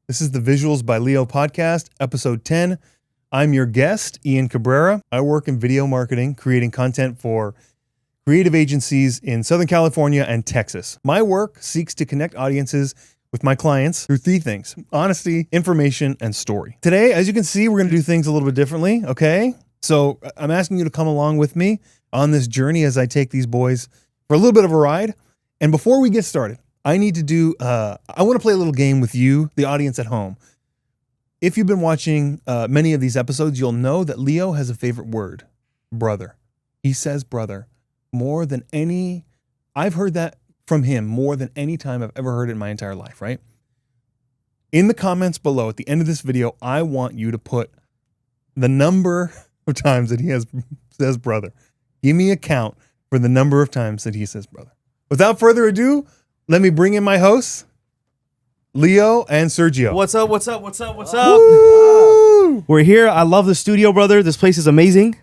This is the Visuals by Leo podcast, episode 10. I'm your guest, Ian Cabrera. I work in video marketing, creating content for creative agencies in Southern California and Texas. My work seeks to connect audiences with my clients through three things: honesty, information, and story. Today, as you can see, we're going to do things a little bit differently, okay? So I'm asking you to come along with me on this journey as I take these boys for a little bit of a ride. And before we get started, I need to do, I want to play a little game with you, the audience at home. If you've been watching many of these episodes, you'll know that Leo has a favorite word: brother. He says brother more than any, I've heard that from him more than any time I've ever heard it in my entire life, right? In the comments below, at the end of this video, I want you to put the number of times that he says brother. Give me a count for the number of times that he says brother. Without further ado, let me bring in my hosts, Leo and Sergio. What's up? Woo! We're here. I love the studio, brother. This place is amazing.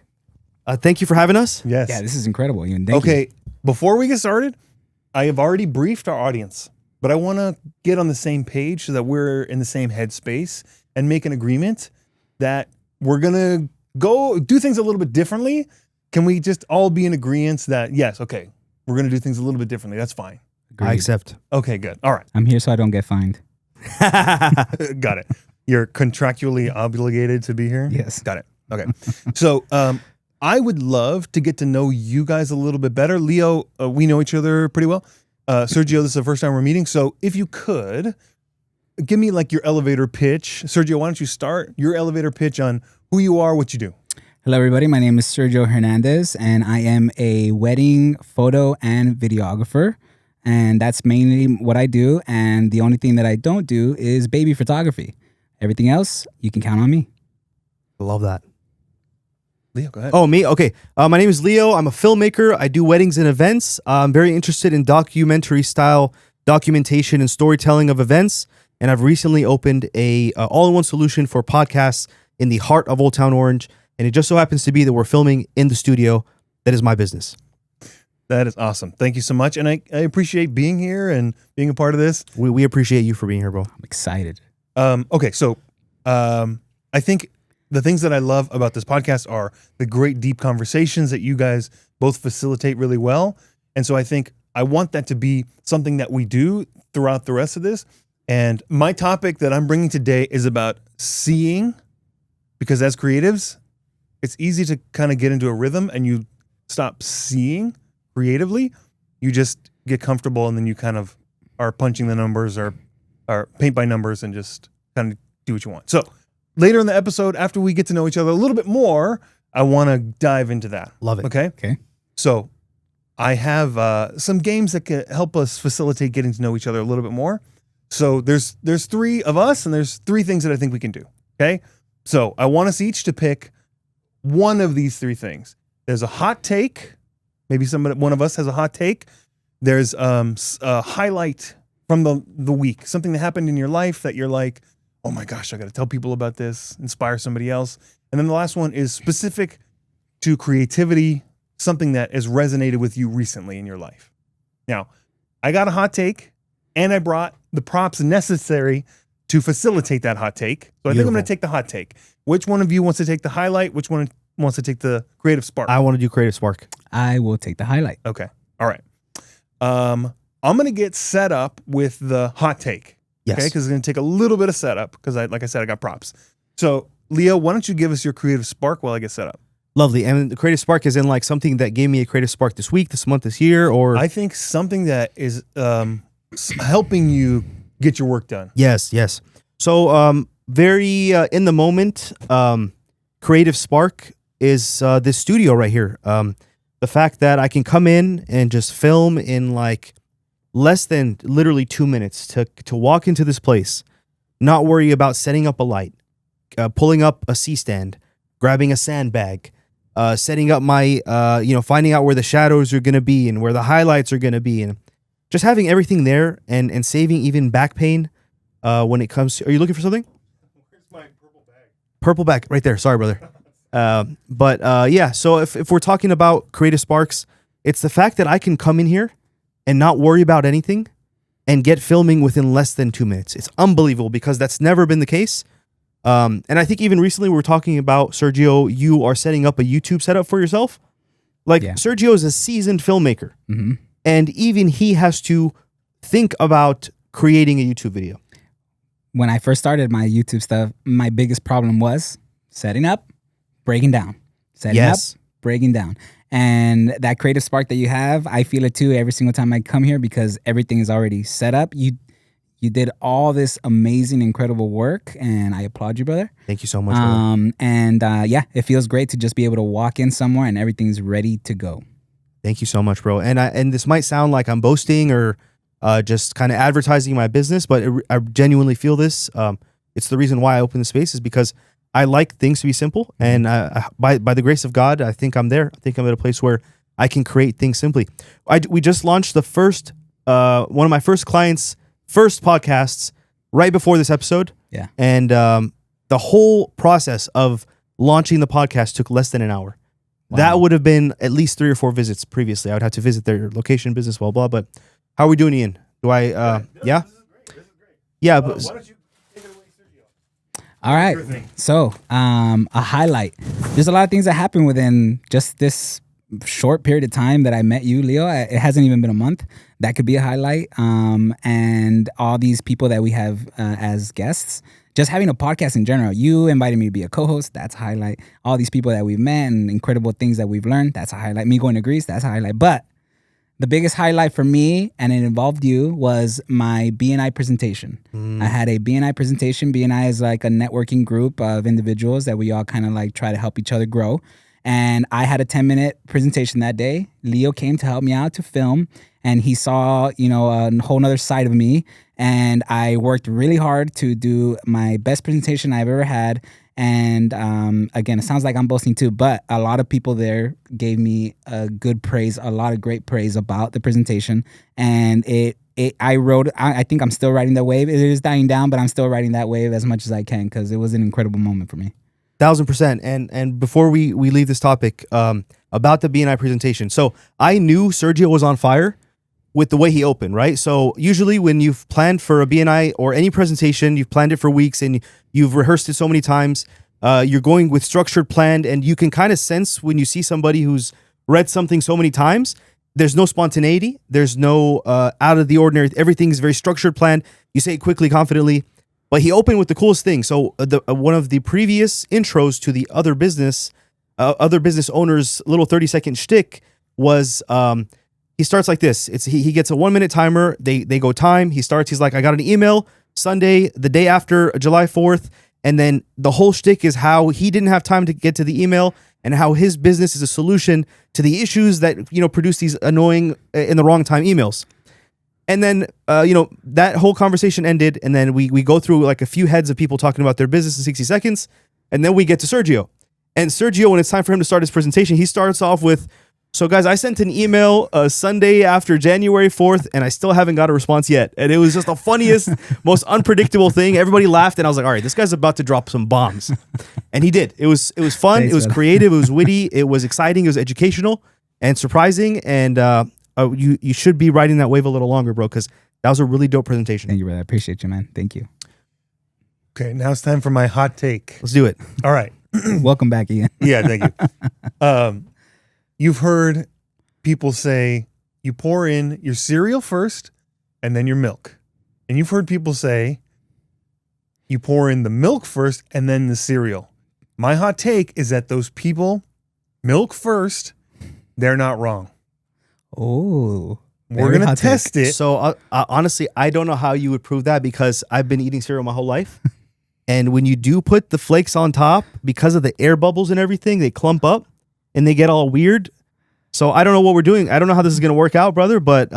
Thank you for having us. Yes. Yeah, this is incredible. Ian. Thank you. Okay, before we get started, I have already briefed our audience, but I want to get on the same page so that we're in the same headspace and make an agreement that we're going to go do things a little bit differently. Can we just all be in agreement that, yes, okay, we're going to do things a little bit differently. That's fine. Agreed. I accept. Okay, good. All right. I'm here so I don't get fined. Got it. You're contractually obligated to be here? Yes. Got it. Okay. So I would love to get to know you guys a little bit better. Leo, we know each other pretty well. Sergio, this is the first time we're meeting. So if you could, give me like your elevator pitch. Sergio, why don't you start your elevator pitch on who you are, what you do? Hello, everybody. My name is Sergio Hernandez, and I am a wedding photo and videographer. And that's mainly what I do. And the only thing that I don't do is baby photography. Everything else, you can count on me. I love that. Leo, go ahead. Oh, me? Okay. My name is Leo. I'm a filmmaker. I do weddings and events. I'm very interested in documentary style documentation and storytelling of events. And I've recently opened a all-in-one solution for podcasts in the heart of Old Town Orange. And it just so happens to be that we're filming in the studio. That is my business. That is awesome. Thank you so much. And I appreciate being here and being a part of this. We appreciate you for being here, bro. I'm excited. Okay, so I think the things that I love about this podcast are the great deep conversations that you guys both facilitate really well. And so I think I want that to be something that we do throughout the rest of this. And my topic that I'm bringing today is about seeing, because as creatives, it's easy to kind of get into a rhythm and you stop seeing creatively. You just get comfortable and then you kind of are punching the numbers or paint by numbers and just kind of do what you want. So later in the episode, after we get to know each other a little bit more, I want to dive into that. Love it. Okay. So I have some games that can help us facilitate getting to know each other a little bit more. So there's three of us and there's three things that I think we can do. Okay. So I want us each to pick one of these three things. There's a hot take. Maybe one of us has a hot take. There's a highlight from the week, something that happened in your life that you're like, oh my gosh, I got to tell people about this, inspire somebody else. And then the last one is specific to creativity, something that has resonated with you recently in your life. Now, I got a hot take and I brought the props necessary to facilitate that hot take. So I think I'm going to take the hot take. Which one of you wants to take the highlight? Which one wants to take the creative spark? I want to do creative spark. I will take the highlight. Okay. All right. I'm going to get set up with the hot take. Yes. Okay. Because it's going to take a little bit of setup because like I said, I got props. So Leo, why don't you give us your creative spark while I get set up? Lovely. And the creative spark is in like something that gave me a creative spark this week, this month, this year, or I think something that is helping you get your work done. Yes. So very in the moment, creative spark is this studio right here. The fact that I can come in and just film in like less than literally 2 minutes to walk into this place, not worry about setting up a light, pulling up a C-stand, grabbing a sandbag, setting up my, finding out where the shadows are going to be and where the highlights are going to be, and just having everything there and saving even back pain when it comes to, are you looking for something? Where's my purple bag? Purple bag, right there. Sorry, brother. So if we're talking about creative sparks, it's the fact that I can come in here and not worry about anything and get filming within less than 2 minutes. It's unbelievable because that's never been the case. And I think even recently we were talking about, Sergio, you are setting up a YouTube setup for yourself. Like Sergio is a seasoned filmmaker, and even he has to think about creating a YouTube video. When I first started my YouTube stuff, my biggest problem was setting up, breaking down. Setting up, breaking down. And that creative spark that you have, I feel it too every single time I come here because everything is already set up. You did all this amazing, incredible work, and I applaud you, brother. Thank you so much, brother. And it feels great to just be able to walk in somewhere and everything's ready to go. Thank you so much, bro. And this might sound like I'm boasting or just kind of advertising my business, but I genuinely feel this. It's the reason why I open the space is because I like things to be simple, and by the grace of God, I think I'm there. I think I'm at a place where I can create things simply. We just launched the first one of my first clients' first podcasts right before this episode. Yeah, and the whole process of launching the podcast took less than an hour. Wow. That would have been at least 3 or 4 visits previously. I would have to visit their location, business, blah blah. But how are we doing, Ian? Do I? Yeah. This is great. Yeah. But why don't you take it away, Sergio? All right. So, a highlight. There's a lot of things that happen within just this short period of time that I met you, Leo. It hasn't even been a month. That could be a highlight. And all these people that we have as guests, just having a podcast in general. You invited me to be a co-host. That's a highlight. All these people that we've met and incredible things that we've learned. That's a highlight. Me going to Greece. That's a highlight. But the biggest highlight for me, and it involved you, was my BNI presentation. I had a BNI presentation. BNI is like a networking group of individuals that we all kind of like try to help each other grow. And I had a 10-minute presentation that day. Leo came to help me out to film, and he saw, a whole nother side of me. And I worked really hard to do my best presentation I've ever had. And again, it sounds like I'm boasting too, but a lot of people there gave me a good praise, a lot of great praise about the presentation. And I think I'm still riding that wave. It is dying down, but I'm still riding that wave as much as I can because it was an incredible moment for me. 1000%. And before we leave this topic about the BNI presentation, so I knew Sergio was on fire with the way he opened, right? So usually when you've planned for a BNI or any presentation, you've planned it for weeks and you've rehearsed it so many times, you're going with structured planned, and you can kind of sense when you see somebody who's read something so many times, there's no spontaneity, there's no out of the ordinary, everything's very structured, planned, you say it quickly, confidently. But he opened with the coolest thing. So one of the previous intros to the other business owner's little 30-second shtick was he starts like this. He gets a 1-minute timer. They go time. He starts. He's like, I got an email Sunday, the day after July 4th. And then the whole shtick is how he didn't have time to get to the email and how his business is a solution to the issues that, produce these annoying in the wrong time emails. And then, that whole conversation ended. And then we go through like a few heads of people talking about their business in 60 seconds. And then we get to Sergio. And Sergio, when it's time for him to start his presentation, he starts off with, so guys, I sent an email Sunday after January 4th, and I still haven't got a response yet. And it was just the funniest, most unpredictable thing. Everybody laughed, and I was like, all right, this guy's about to drop some bombs. And he did. It was fun. Thanks, it was creative. It was witty. It was exciting. It was educational and surprising. And you should be riding that wave a little longer, bro, because that was a really dope presentation. Thank you, brother. I appreciate you, man. Thank you. Okay, now it's time for my hot take. Let's do it. All right. Welcome back, Ian. Yeah, thank you. You've heard people say you pour in your cereal first and then your milk. And you've heard people say you pour in the milk first and then the cereal. My hot take is that those people, milk first, they're not wrong. Oh, we're going to test it. So honestly, I don't know how you would prove that because I've been eating cereal my whole life. And when you do put the flakes on top, because of the air bubbles and everything, they clump up and they get all weird. So I don't know what we're doing. I don't know how this is going to work out, brother, but...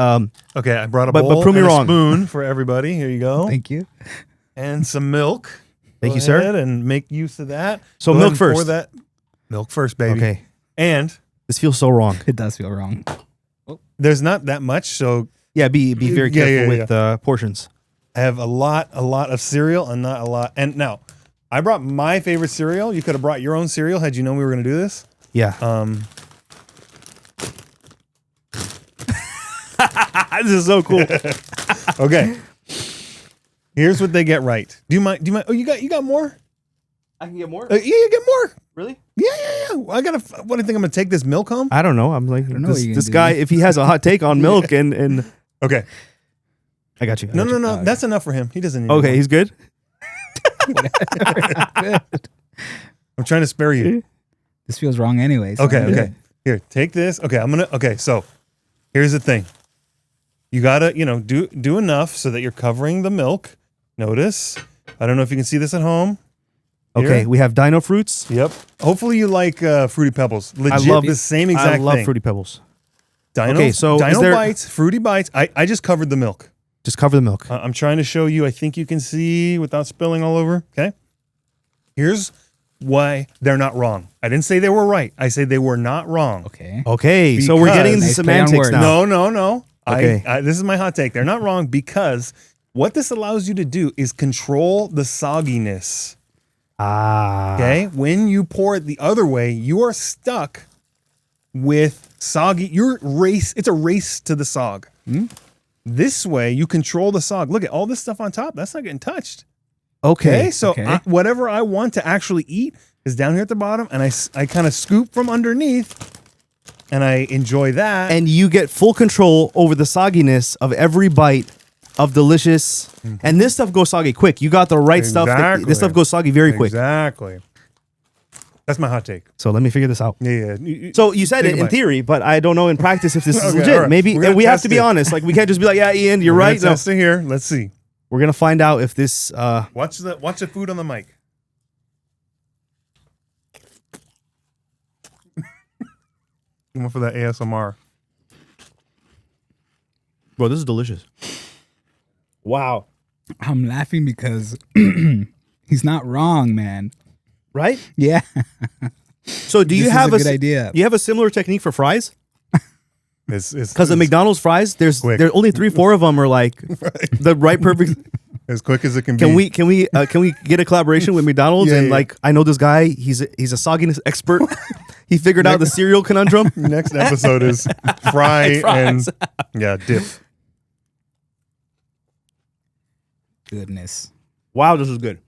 okay, I brought a bowl but prove me and wrong. A spoon for everybody. Here you go. Thank you. And some milk. Thank you, Go sir. ahead and make use of that. So Go milk ahead and first. pour that. Milk first, baby. Okay. And this feels so wrong. It does feel wrong. there's not that much, so... Yeah, be very careful with portions. I have a lot of cereal and not a lot. And now, I brought my favorite cereal. You could have brought your own cereal had you known we were going to do this. Yeah. This is so cool. Okay. Here's what they get right. Do you mind? Oh, you got more? I can get more. Yeah, you get more. Really? Yeah. I gotta. What do you think? I'm gonna take this milk home? I don't know. I'm like don't know what you're this gonna guy. do. If he has a hot take on milk and Okay. I got you. No. That's enough for him. He doesn't need Okay, more. he's good. I'm trying to spare you. This feels wrong anyways. Okay. Here, take this. Okay, Okay, so here's the thing. You gotta, do enough so that you're covering the milk. Notice. I don't know if you can see this at home. Okay, Here. we have Dino Fruits. Yep. Hopefully you like Fruity Pebbles. Legit, love the same exact I love thing. Fruity Pebbles. Dino, Okay, so Dino is there- Bites, Fruity Bites. I just covered the milk. Just cover the milk. I'm trying to show you. I think you can see without spilling all over. Okay. Here's why they're not wrong. I didn't say they were right. I say they were not wrong. Okay. Okay, so we're Because- getting into Nice play on semantics words. now. No. Okay. This is my hot take. They're not wrong because what this allows you to do is control the sogginess. Ah. Okay. When you pour it the other way, you are stuck with soggy. It's a race to the sog. This way, you control the sog. Look at all this stuff on top. That's not getting touched. Okay. So Okay. whatever I want to actually eat is down here at the bottom, and I kind of scoop from underneath, and I enjoy that. And you get full control over the sogginess of every bite of delicious. And this stuff goes soggy quick. You got the right stuff. Exactly. This stuff goes soggy very quick. Exactly. That's my hot take. So let me figure this out. Yeah. So you said Think it in about it. theary, but I don't know in practice if this is Okay, legit. all right. Maybe We're gonna and we have test to be it. honest. Like we can't just be like, yeah, Ian, you're We're right. gonna No. test it here. Let's see. We're gonna find out if this. Watch the food on the mic. Going for that ASMR. Bro, this is delicious. Wow. I'm laughing because he's not wrong, man. Right? Yeah. So do you This is have a good idea. You have a similar technique for fries? It's Because the McDonald's fries, there's quick. only 3-4 of them are like the right perfect. as quick as it can be. Can we get a collaboration with McDonald's Yeah, and yeah. like I know this guy, he's a sogginess expert. He figured out the cereal conundrum. Next episode is fry and dip. Goodness. Wow, this is good.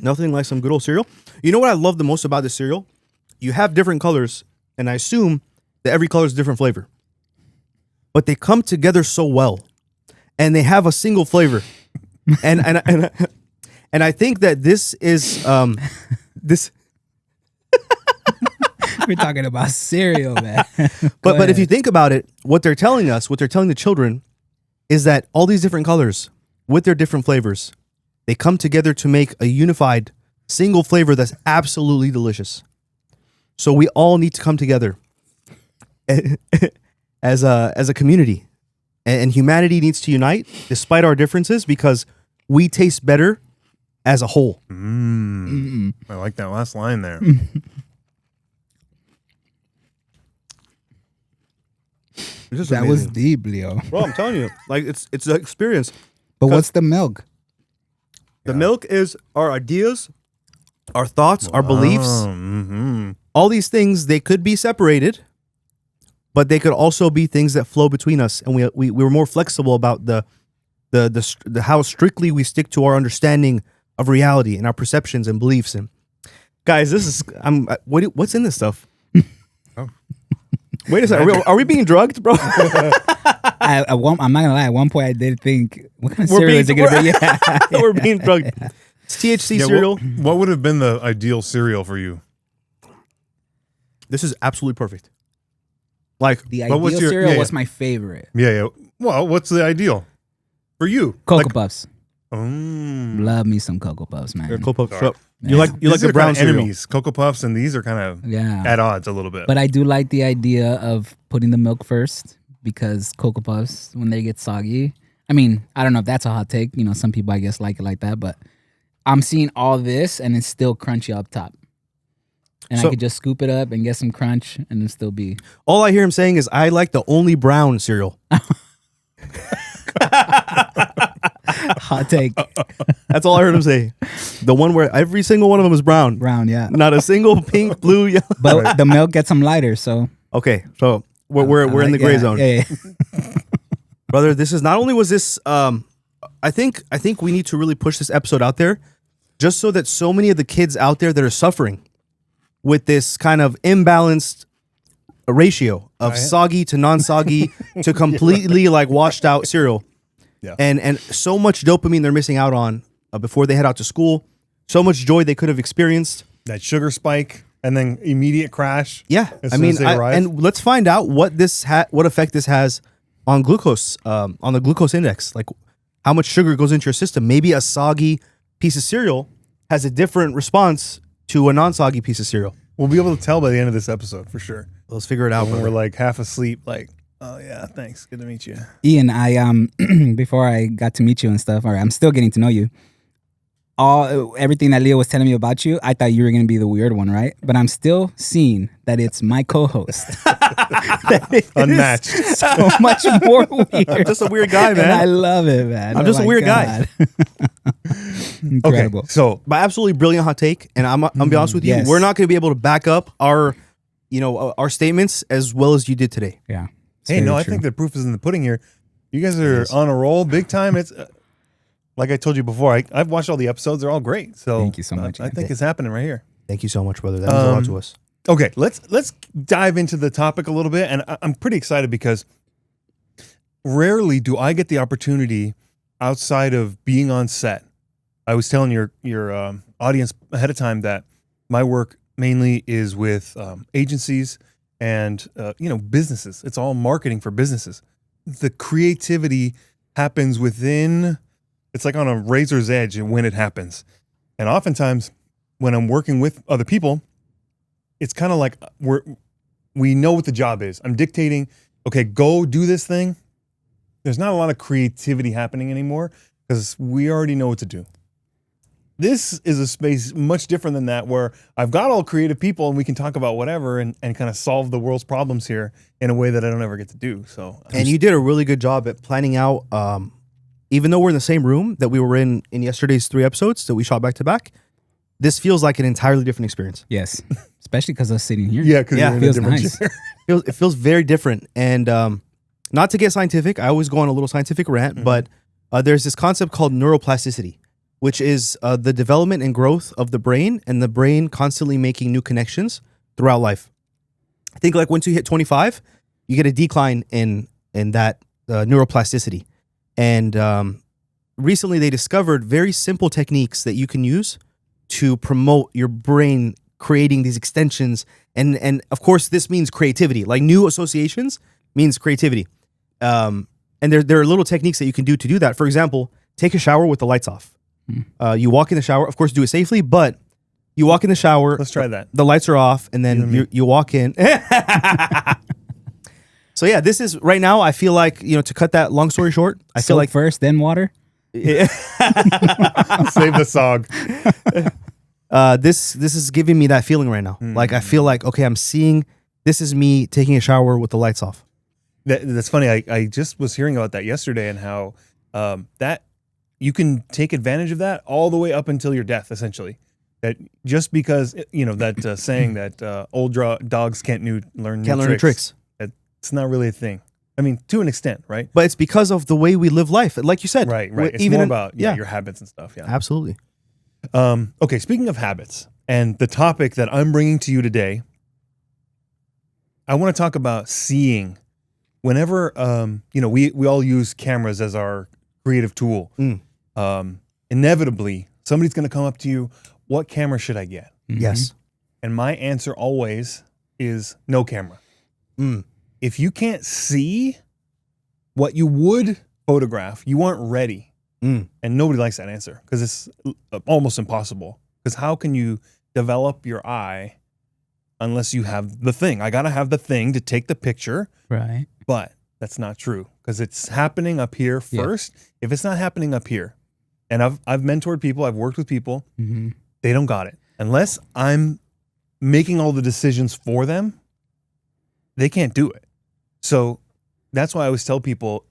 Nothing like some good old cereal. You know what I love the most about this cereal? You have different colors, and I assume that every color is a different flavor. But they come together so well, and they have a single flavor. and I think that this is this. We're talking about cereal, man. But if you think about it, what they're telling us, what they're telling the children, is that all these different colors with their different flavors, they come together to make a unified single flavor that's absolutely delicious. So we all need to come together as a community, and humanity needs to unite despite our differences because we taste better as a whole. I like that last line there. This is that was amazing. deep, Leo. Bro, I'm telling you, like it's an experience. But what's the milk? The milk is our ideas, our thoughts, our beliefs. Mm-hmm. All these things, they could be separated, but they could also be things that flow between us, and we're more flexible about the how strictly we stick to our understanding of reality and our perceptions and beliefs. And guys, this is what's in this stuff? Wait a second, are we being drugged, bro? I'm not gonna lie. At one point, I did think, what kind of We're cereal being- is it gonna be? Yeah. We're being drugged. It's THC cereal. What would have been the ideal cereal for you? This is absolutely perfect. Like The But what's ideal your- cereal yeah, was yeah. my favorite. Yeah. Well, what's the ideal for you? Cocoa Puffs. Mm. Love me some Cocoa Puffs, man. Cocoa Puffs. Sorry. You like These the are brown kinda cereal. enemies. Cocoa Puffs and these are kind of Yeah. at odds a little bit. But I do like the idea of putting the milk first because Cocoa Puffs, when they get soggy, I mean, I don't know if that's a hot take. You know, some people I guess like it like that, but I'm seeing all this and it's still crunchy up top. And So- I could just scoop it up and get some crunch and it'll still be. All I hear him saying is, "I like the only brown cereal." Hot take. That's all I heard him say. The one where every single one of them is brown, Brown, yeah. not a single pink, blue, yellow. But the milk gets them lighter, so Okay, so we're in the gray zone. Yeah. Brother, this is not only was this I think we need to really push this episode out there just so that so many of the kids out there that are suffering with this kind of imbalanced ratio of soggy to non-soggy to completely like washed out cereal. Yeah. And so much dopamine they're missing out on before they head out to school. So much joy they could have experienced. That sugar spike and then immediate crash. Yeah. as soon as they arrive. And let's find out what what effect this has on glucose, on the glucose index. Like how much sugar goes into your system. Maybe a soggy piece of cereal has a different response to a non-soggy piece of cereal. We'll be able to tell by the end of this episode for sure. Let's figure it out. When we're like half asleep, like, oh yeah, thanks, good to meet you. Ian, I before I got to meet you and stuff, or I'm still getting to know you. Everything that Leo was telling me about you, I thought you were gonna be the weird one, right? But I'm still seeing that it's my co-host. Unmatched. So much more weird. I'm just a weird guy, man. And I love it, man. I'm just a weird guy. Incredible. Okay, so My absolutely brilliant hot take, and I'm be honest with you, yes. we're not going to be able to back up our statements as well as you did today. Yeah. It's hey, very no, I true. think the proof is in the pudding here. You guys are on a roll, big time. It's like I told you before. I've watched all the episodes; they're all great. So Thank you so much. I think it's happening right here. Thank you so much, brother. That means a lot to us. Okay, let's dive into the topic a little bit, and I'm pretty excited because rarely do I get the opportunity outside of being on set. I was telling your audience ahead of time that my work mainly is with agencies and businesses. It's all marketing for businesses. The creativity happens within. It's like on a razor's edge when it happens, and oftentimes when I'm working with other people, it's kind of like we know what the job is. I'm dictating, okay, go do this thing. There's not a lot of creativity happening anymore because we already know what to do. This is a space much different than that where I've got all creative people and we can talk about whatever and kind of solve the world's problems here in a way that I don't ever get to do. So, And you did a really good job at planning out, even though we're in the same room that we were in yesterday's 3 episodes that we shot back to back, this feels like an entirely different experience. Yes. Especially because us sitting here. yeah, because Yeah, you're in feels a different nice. chair. It feels very different. And not to get scientific, I always go on a little scientific rant, but there's this concept called neuroplasticity, which is the development and growth of the brain and the brain constantly making new connections throughout life. I think like once you hit 25, you get a decline in that neuroplasticity. And recently they discovered very simple techniques that you can use to promote your brain creating these extensions. And of course, this means creativity. Like new associations means creativity. And there are little techniques that you can do to do that. For example, take a shower with the lights off. You walk in the shower, of course, do it safely, but you walk in the shower. Let's try that. The lights are off, and You and then me. you walk in. So yeah, this is right now. I feel like to cut that long story short, I feel Soap like first, then water. Save the sog. this is giving me that feeling right now. Like I feel like okay, I'm seeing this is me taking a shower with the lights off. That's funny. I just was hearing about that yesterday and how that you can take advantage of that all the way up until your death, essentially. That just because that saying that old dogs can't learn new tricks. It's not really a thing. I mean, to an extent, right? But it's because of the way we live life. Like you said, Right. It's even more in- about your habits and stuff. Yeah. absolutely. Okay. Speaking of habits and the topic that I'm bringing to you today, I want to talk about seeing. Whenever we all use cameras as our creative tool. Inevitably, somebody's going to come up to you. What camera should I get? Yes. And my answer always is no camera. If you can't see what you would photograph, you aren't ready. And nobody likes that answer because it's almost impossible. Because how can you develop your eye unless you have the thing? I got to have the thing to take the picture. Right. But that's not true because it's happening up here first. If it's not happening up here, and I've mentored people, I've worked with people, they don't got it. Unless I'm making all the decisions for them, they can't do it. So that's why I always tell people,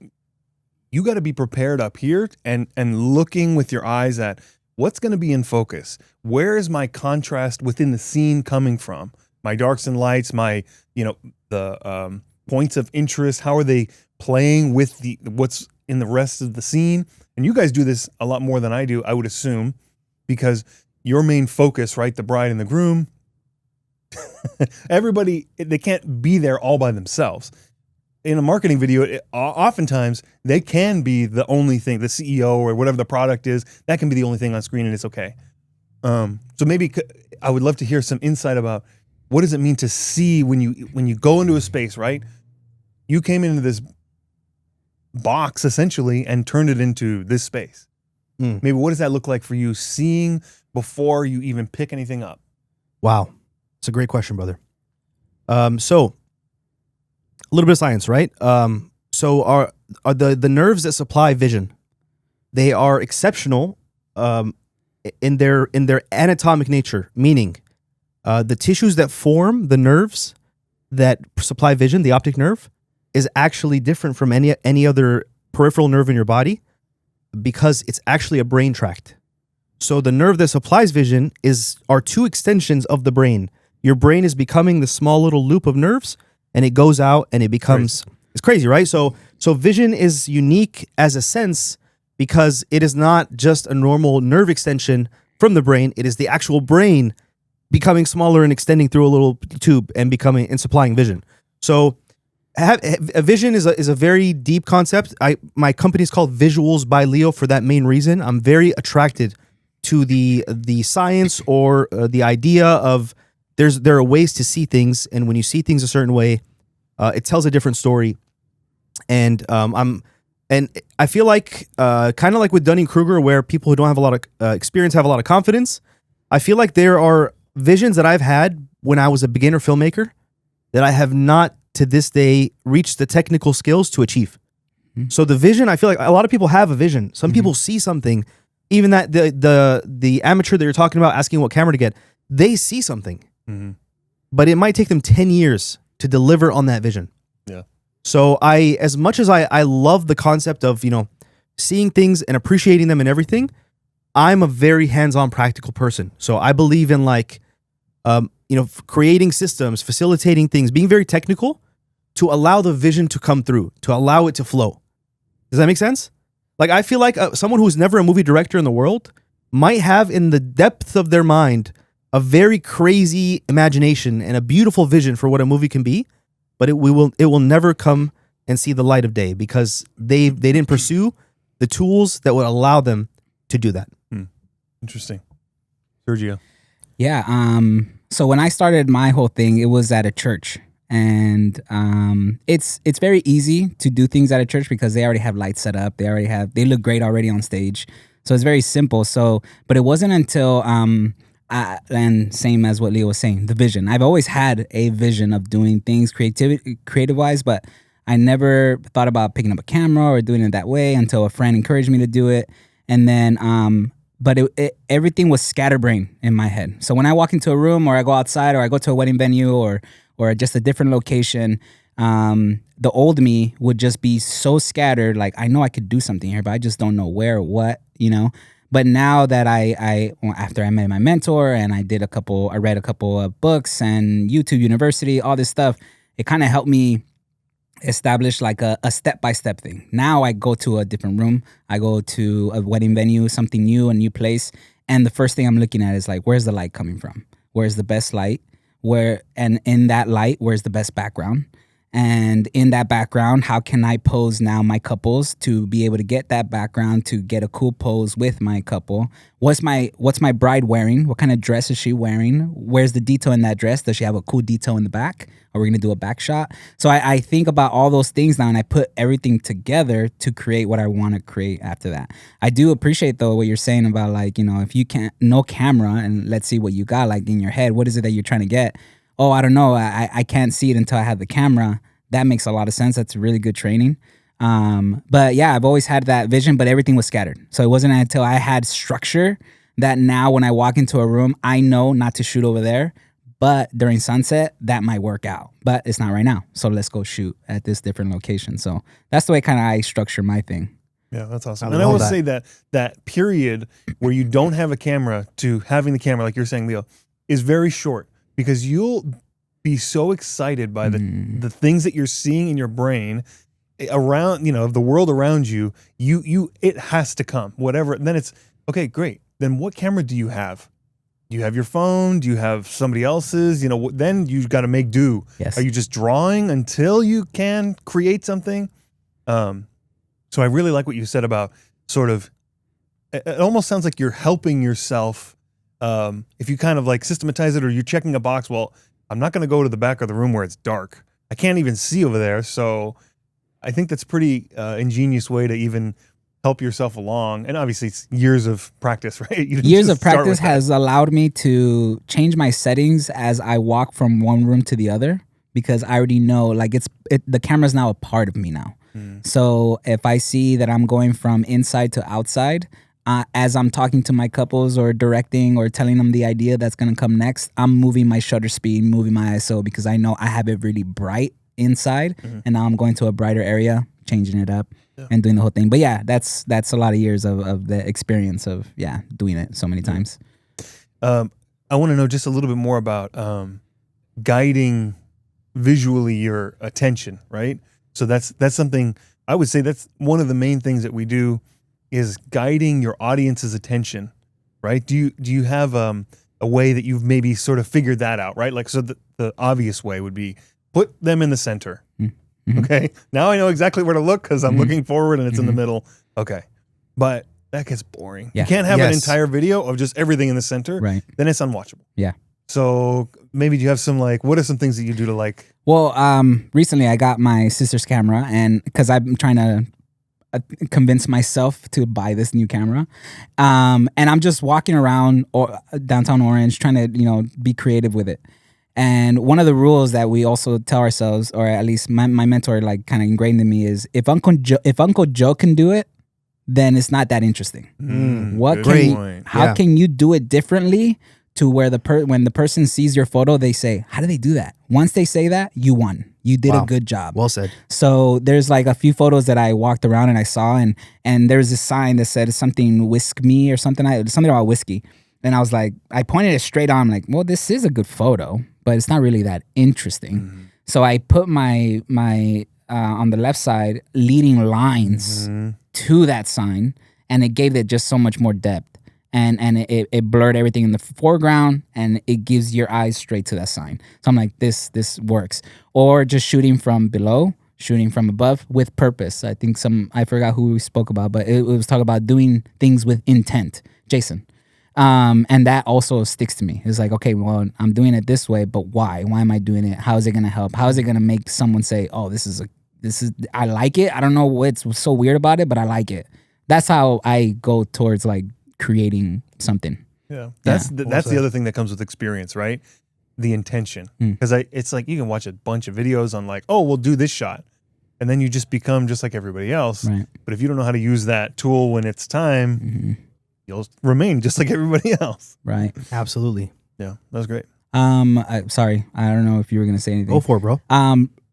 you got to be prepared up here and looking with your eyes at what's going to be in focus. Where is my contrast within the scene coming from? My darks and lights, my points of interest? How are they playing with what's in the rest of the scene? And you guys do this a lot more than I do, I would assume, because your main focus, right, the bride and the groom, everybody, they can't be there all by themselves. In a marketing video, oftentimes they can be the only thing, the CEO or whatever the product is, that can be the only thing on screen and it's okay. So maybe I would love to hear some insight about what does it mean to see when you go into a space, right? You came into this box essentially and turned it into this space. Maybe what does that look like for you seeing before you even pick anything up? Wow. It's a great question, brother. So a little bit of science, right? So are the nerves that supply vision, they are exceptional in their anatomic nature, meaning the tissues that form the nerves that supply vision, the optic nerve, is actually different from any other peripheral nerve in your body because it's actually a brain tract. So the nerve that supplies vision are two extensions of the brain. Your brain is becoming the small little loop of nerves, and it goes out and it becomes it's crazy, right? So vision is unique as a sense because it is not just a normal nerve extension from the brain. It is the actual brain becoming smaller and extending through a little tube and supplying vision. So a vision is a very deep concept. My company is called Visuals by Leo for that main reason. I'm very attracted to the science or the idea of there are ways to see things, and when you see things a certain way, it tells a different story. And I feel like kind of like with Dunning-Kruger, where people who don't have a lot of experience have a lot of confidence. I feel like there are visions that I've had when I was a beginner filmmaker that I have not to this day reached the technical skills to achieve. So the vision, I feel like a lot of people have a vision. Some people see something, even that the amateur that you're talking about asking what camera to get, they see something. But it might take them 10 years to deliver on that vision. Yeah. So as much as I love the concept of, seeing things and appreciating them and everything, I'm a very hands-on practical person. So I believe in creating systems, facilitating things, being very technical to allow the vision to come through, to allow it to flow. Does that make sense? Like, I feel like someone who's never a movie director in the world might have in the depth of their mind a very crazy imagination and a beautiful vision for what a movie can be, but it will never come and see the light of day because they didn't pursue the tools that would allow them to do that. Interesting. Sergio. Yeah. So when I started my whole thing, it was at a church, and it's very easy to do things at a church because they already have lights set up. They look great already on stage. So it's very simple. But it wasn't until and same as what Leo was saying, the vision. I've always had a vision of doing things creative wise, but I never thought about picking up a camera or doing it that way until a friend encouraged me to do it. And then, but everything was scatterbrain in my head. So when I walk into a room or I go outside or I go to a wedding venue or just a different location, the old me would just be so scattered. Like, I know I could do something here, but I just don't know where or what, But now that after I met my mentor and I read a couple of books and YouTube University, all this stuff, it kind of helped me establish like a step-by-step thing. Now I go to a different room. I go to a wedding venue, something new, a new place. And the first thing I'm looking at is like, where's the light coming from? Where's the best light? And in that light, where's the best background? And in that background, how can I pose now my couples to be able to get that background, to get a cool pose with my couple? What's my bride wearing? What kind of dress is she wearing? Where's the detail in that dress? Does she have a cool detail in the back? Are we going to do a back shot? So I think about all those things now, and I put everything together to create what I want to create after that. I do appreciate, though, what you're saying about, like, if you can't, no camera, and let's see what you got, like, in your head. What is it that you're trying to get? Oh, I don't know. I can't see it until I have the camera. That makes a lot of sense. That's really good training. But yeah, I've always had that vision, but everything was scattered. So it wasn't until I had structure that now when I walk into a room, I know not to shoot over there, but during sunset, that might work out. But it's not right now. So let's go shoot at this different location. So that's the way kind of I structure my thing. Yeah, that's awesome. And I will say that period where you don't have a camera to having the camera, like you're saying, Leo, is very short because you'll be so excited by the things that you're seeing in your brain around, the world around you, it has to come, whatever. And then it's, okay, great. Then what camera do you have? Do you have your phone? Do you have somebody else's? Then you got to make do. Yes. Are you just drawing until you can create something? So I really like what you said about sort of, it almost sounds like you're helping yourself. If you kind of like systematize it, or you're checking a box, well, I'm not going to go to the back of the room where it's dark. I can't even see over there. So I think that's pretty ingenious way to even help yourself along. And obviously it's years of practice, right? You didn't Years just of start practice with that. has allowed me to change my settings as I walk from one room to the other, because I already know, like, the camera's now a part of me now. So if I see that I'm going from inside to outside, as I'm talking to my couples or directing or telling them the idea that's going to come next, I'm moving my shutter speed, moving my ISO, because I know I have it really bright inside, and now I'm going to a brighter area, changing it up, and doing the whole thing. But yeah, that's a lot of years of the experience of doing it so many times. I want to know just a little bit more about guiding visually your attention, right? So that's something I would say that's one of the main things that we do, is guiding your audience's attention, right? Do you have a way that you've maybe sort of figured that out, right? Like, so the obvious way would be put them in the center. Okay, now I know exactly where to look because I'm looking forward and it's in the middle. Okay, but that gets boring. Yeah. You can't have an entire video of just everything in the center. Right. Then it's unwatchable. Yeah. So maybe do you have some, like, what are some things that you do to, like? Well, recently I got my sister's camera, and because I'm trying to convince myself to buy this new camera, and I'm just walking around downtown Orange trying to be creative with it. And one of the rules that we also tell ourselves, or at least my mentor like kind of ingrained in me, is if Uncle Joe can do it, then it's not that interesting. How can you do it differently to where when the person sees your photo, they say, how do they do that? Once they say that, you won. You did a good job. Well said. So there's like a few photos that I walked around and I saw, and there's this sign that said something whisk me or something about whiskey. And I was like, I pointed it straight on, like, well, this is a good photo, but it's not really that interesting. So I put my on the left side leading lines to that sign, and it gave it just so much more depth. And it blurred everything in the foreground, and it gives your eyes straight to that sign. So I'm like, this works. Or just shooting from below, shooting from above with purpose. I think I forgot who we spoke about, but it was talking about doing things with intent. Jason. And that also sticks to me. It's like, okay, well, I'm doing it this way, but why? Why am I doing it? How is it going to help? How is it going to make someone say, oh, I like it. I don't know what's so weird about it, but I like it. That's how I go towards like creating something. Yeah. That's the other thing that comes with experience, right? The intention. Because it's like you can watch a bunch of videos on like, oh, we'll do this shot. And then you just become just like everybody else. Right. But if you don't know how to use that tool when it's time, you'll remain just like everybody else. Right. Absolutely. Yeah, that was great. Sorry, I don't know if you were gonna say anything. Go for it, bro.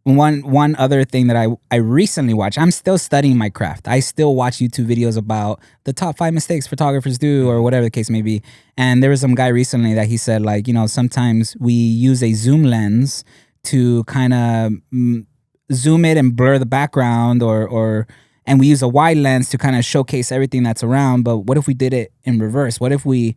One other thing that I recently watched. I'm still studying my craft. I still watch YouTube videos about the top 5 mistakes photographers do, or whatever the case may be. And there was some guy recently that he said, like, sometimes we use a zoom lens to kind of zoom it and blur the background, and we use a wide lens to kind of showcase everything that's around. But what if we did it in reverse? What if we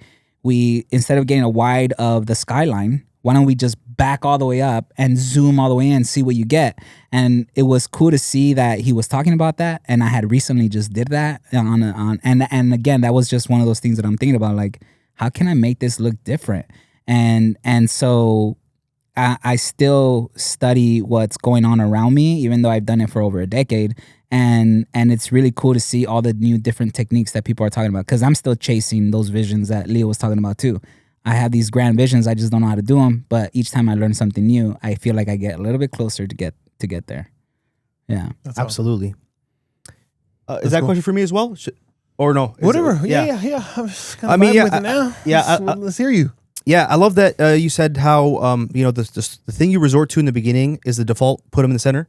instead of getting a wide of the skyline, why don't we just back all the way up and zoom all the way in and see what you get? And it was cool to see that he was talking about that. And I had recently just did that and again, that was just one of those things that I'm thinking about, like, how can I make this look different? And so I still study what's going on around me, even though I've done it for over a decade. And it's really cool to see all the new different techniques that people are talking about, because I'm still chasing those visions that Leo was talking about too. I have these grand visions, I just don't know how to do them. But each time I learn something new, I feel like I get a little bit closer to get there. Yeah, that's absolutely. Awesome. Is cool. that a question for me as well? Or no? Whatever. Yeah. I'm just kind of with it now. Let's hear you. Yeah, I love that you said how the thing you resort to in the beginning is the default. Put them in the center,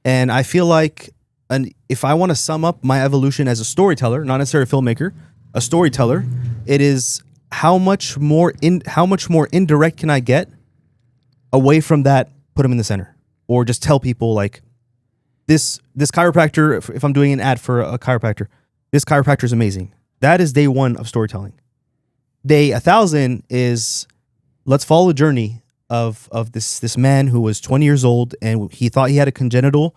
and I feel like, and if I want to sum up my evolution as a storyteller, not necessarily a filmmaker, a storyteller, it is how much more indirect can I get away from that, put them in the center, or just tell people like this chiropractor. If I'm doing an ad for a chiropractor, this chiropractor is amazing. That is day one of storytelling. Day 1,000 is let's follow the journey of this man who was 20 years old and he thought he had a congenital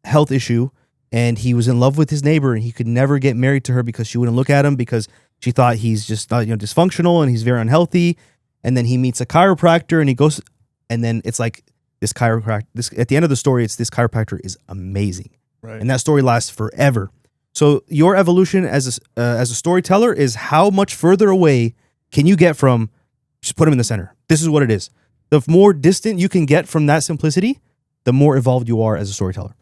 health issue, and he was in love with his neighbor and he could never get married to her because she wouldn't look at him because she thought he's just dysfunctional and he's very unhealthy. And then he meets a chiropractor and he goes, and then it's like this chiropractor. At the end of the story, it's this chiropractor is amazing, Right. and that story lasts forever. So your evolution as a storyteller is how much further away can you get from just put them in the center. This is what it is. The more distant you can get from that simplicity, the more evolved you are as a storyteller.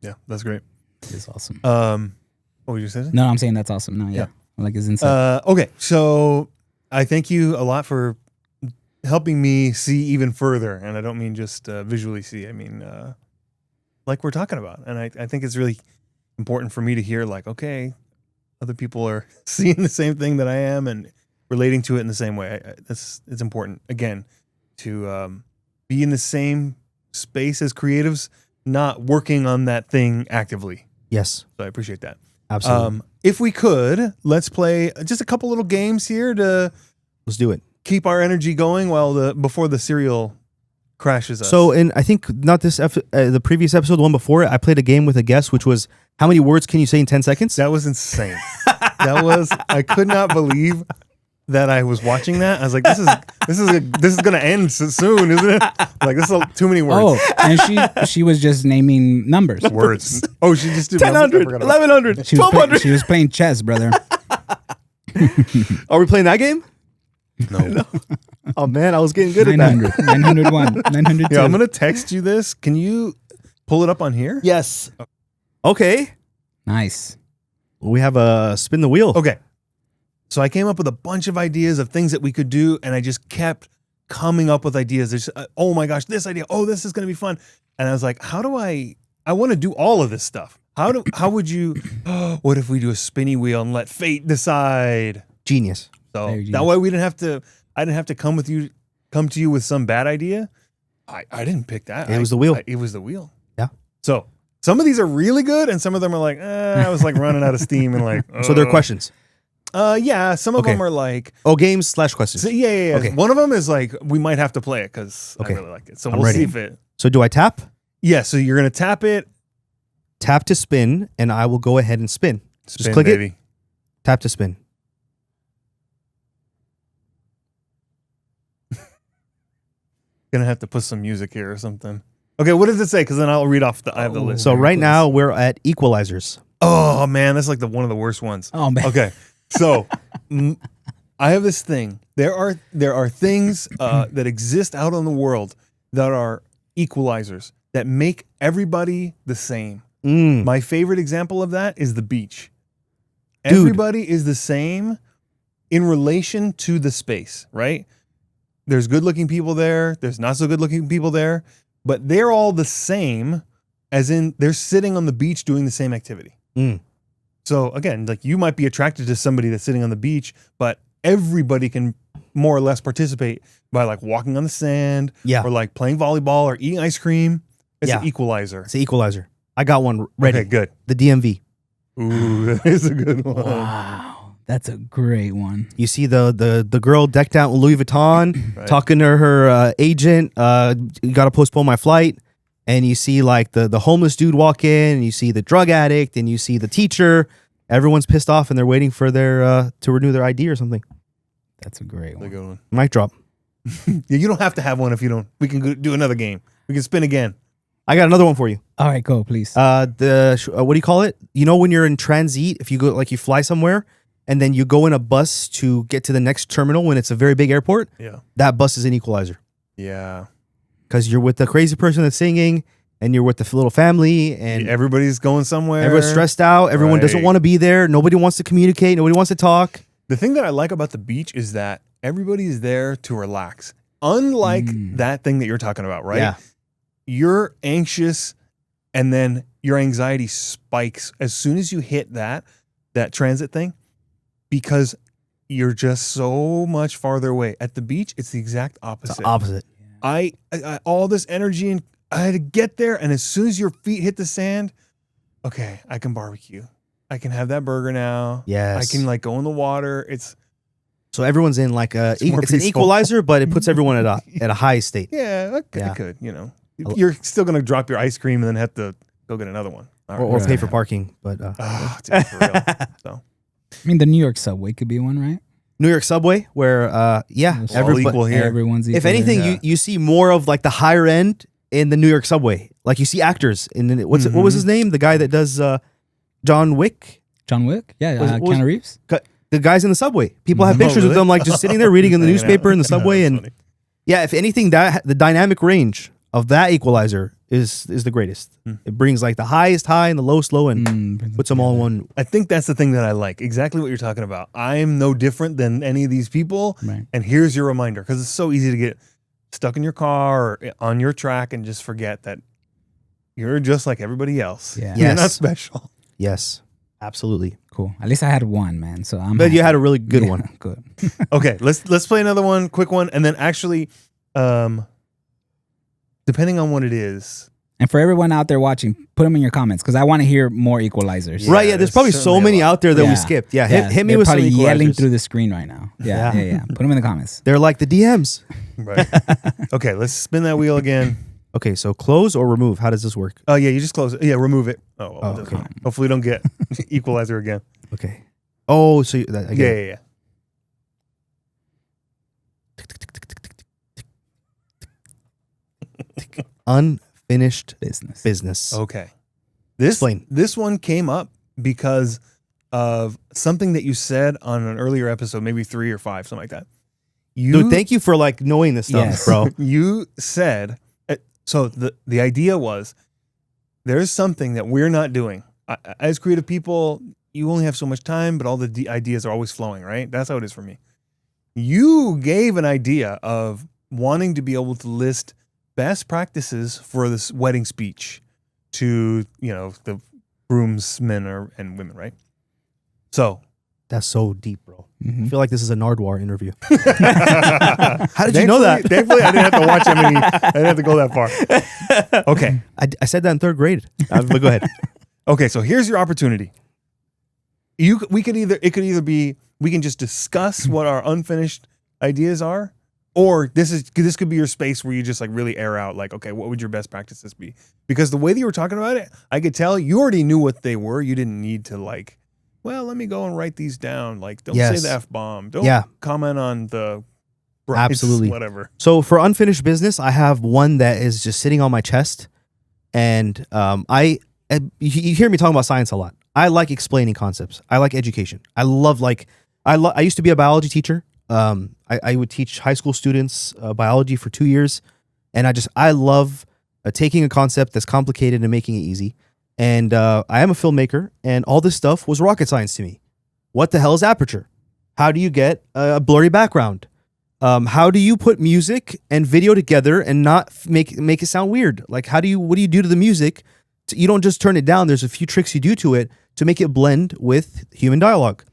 Yeah, that's great. It's awesome. What were you saying? No, I'm saying that's awesome. No, yeah. Like his insight. Okay, so I thank you a lot for helping me see even further, and I don't mean just visually see. I mean, like we're talking about, and I think it's really important for me to hear, like, okay, other people are seeing the same thing that I am and relating to it in the same way. It's important again to be in the same space as creatives, not working on that thing actively. Yes, So I appreciate that. absolutely. If we could, let's play just a couple little games here to Let's do it. keep our energy going before the cereal crashes us. So, and I think not this the previous episode, the one before it, I played a game with a guest, which was how many words can you say in 10 seconds? that was insane. I could not believe that I was watching that. I was like, this is gonna end soon, isn't it? Like, this is too many words. Oh, and she was just naming numbers. Words. Oh, she just did 1,000, 1,100, She was, 1,200. she was playing chess, brother. Are we playing that game? No. Oh man, I was getting good at that. 900, 901, 902. Yeah, I'm gonna text you this. Can you pull it up on here? Yes. Okay. Nice. We have a spin the wheel. Okay. So I came up with a bunch of ideas of things that we could do, and I just kept coming up with ideas. There's, oh my gosh, this idea. Oh, this is going to be fun. And I was like, how do I want to do all of this stuff. How would you, what if we do a spinny wheel and let fate decide? Genius. So Very that genius. way I didn't have to come to you with some bad idea. I didn't pick that. It was the wheel. It was the wheel. Yeah. So some of these are really good, and some of them are like, I was like running out of steam and like. So there are questions. Yeah, some of Okay. them are like. Oh, games / questions. So, yeah. Okay. One of them is like we might have to play it because Okay. I really like it. So I'm we'll ready. see if it. So do I tap? Yeah. So you're gonna tap it. Tap to spin, and I will go ahead and spin. Spin, click it. baby. Tap to spin. Gonna have to put some music here or something. Okay, what does it say? Because then I'll read off I have the Oh. list. So Very right close. now we're at equalizers. Oh man, that's like one of the worst ones. Oh, man. Okay, so I have this thing. There are things that exist out in the world that are equalizers that make everybody the same. Mm. My favorite example of that is the beach. Dude. Everybody is the same in relation to the space, right? There's good-looking people there. There's not so good-looking people there, but they're all the same, as in they're sitting on the beach doing the same activity. Mm. So again, like you might be attracted to somebody that's sitting on the beach, but everybody can more or less participate by like walking on the sand Yeah. or like playing volleyball or eating ice cream. It's Yeah. an equalizer. It's the equalizer. I got one ready. Okay, good. The DMV. Ooh, that is a good one. Wow. That's a great one. You see the girl decked out with Louis Vuitton, Right. talking to her agent. You got to postpone my flight. And you see like the homeless dude walk in, and you see the drug addict, and you see the teacher. Everyone's pissed off, and they're waiting for their to renew their ID or something. That's a great That's a one. good one. Mic drop. Yeah, you don't have to have one if you don't. We can do another game. We can spin again. I got another one for you. All right, go, please. What do you call it? You know when you're in transit, if you go like you fly somewhere, and then you go in a bus to get to the next terminal when it's a very big airport. Yeah. That bus is an equalizer Yeah. because you're with the crazy person that's singing, and you're with the little family, and Everybody's going somewhere. everyone's stressed out. Everyone doesn't Right. want to be there. Nobody wants to communicate. Nobody wants to talk. The thing that I like about the beach is that everybody is there to relax. Unlike that thing that you're talking about, right? Yeah. You're anxious and then your anxiety spikes as soon as you hit that transit thing because you're just so much farther away. At the beach, it's the exact opposite. It's the opposite. I all this energy and I had to get there, and as soon as your feet hit the sand, okay, I can barbecue. I can have that burger now. Yes. I can like go in the water. So everyone's in like more it's an peaceful. equalizer, but it puts everyone at a high state. Yeah, okay, Yeah. I could, you know. You're still gonna drop your ice cream and then have to go get another one. All right. Or pay Right. for parking. But Dude, for real. So I mean, the New York subway could be one, right? New York subway, where It's all equal here. Everyone's equal. if anything, Yeah. you see more of like the higher end in the New York subway. Like you see actors in the, what was Mhm. his name? The guy that does John Wick. John Wick, yeah, Was- was- Keanu Reeves. The guys in the subway. People have Oh, pictures of really? them like just sitting there reading in the Hanging out. newspaper in the subway, That's and funny. yeah, if anything, that the dynamic range of that equalizer is the greatest. It brings like the highest high and the lowest low, and puts them all in one. I think that's the thing that I like. Exactly what you're talking about. I'm no different than any of these people. Right. And here's your reminder, because it's so easy to get stuck in your car or on your track and just forget that you're just like everybody else. Yeah. You're Yes. not special. Yes, absolutely. Cool. At least I had one, man. So I'm. But you happy. had a really good Yeah, one. Good. Okay, let's play another one, quick one, and then actually, depending on what it is. And for everyone out there watching, put them in your comments because I want to hear more equalizers. Yeah, Right? Yeah. There's there's probably so certainly a many lot. out there that we Yeah. skipped. Yeah. Yeah, Hit me they're with some probably yelling equalizers. through the screen right now. Yeah, Yeah. yeah. Put them in the comments. They're like the DMs. Right. Okay, let's spin that wheel again. Okay, so close or remove? How does this work? Oh yeah, you just close it. Yeah, remove it. Oh, well, Oh, it doesn't okay. matter. Hopefully, don't get equalizer again. Okay. Oh, so I get Yeah, it. yeah, yeah. Unfinished Business. business. Okay. This Explain. This one came up because of something that you said on an earlier episode, maybe 3 or 5, something like that. Dude, thank you for like knowing this stuff, Yes. bro. You said so. The idea was there's something that we're not doing as creative people. You only have so much time, but all the ideas are always flowing, right? That's how it is for me. You gave an idea of wanting to be able to list best practices for this wedding speech to, you know, the groomsmen and women, right? So That's so deep, bro. I Mhm. feel like this is a Nardwar interview. How did you know that? Thankfully, I didn't have to watch I didn't have to go that far. Okay. I said that in 3rd grade. But go ahead. Okay, so here's your opportunity. It could either be we can just discuss what our unfinished ideas are, or this could be your space where you just like really air out like, okay, what would your best practices be? Because the way that you were talking about it, I could tell you already knew what they were. You didn't need to like, well, let me go and write these down. Like, don't Yes. say the F-bomb. Don't Yeah. comment on the brides, Absolutely. whatever. So for unfinished business, I have one that is just sitting on my chest, and you hear me talking about science a lot. I like explaining concepts. I like education. I love I used to be a biology teacher. I would teach high school students biology for 2 years, and I love taking a concept that's complicated and making it easy. And I am a filmmaker, and all this stuff was rocket science to me. What the hell is aperture? How do you get a blurry background? How do you put music and video together and not make it sound weird? Like what do you do to the music? You don't just turn it down. There's a few tricks you do to it to make it blend with human dialogue.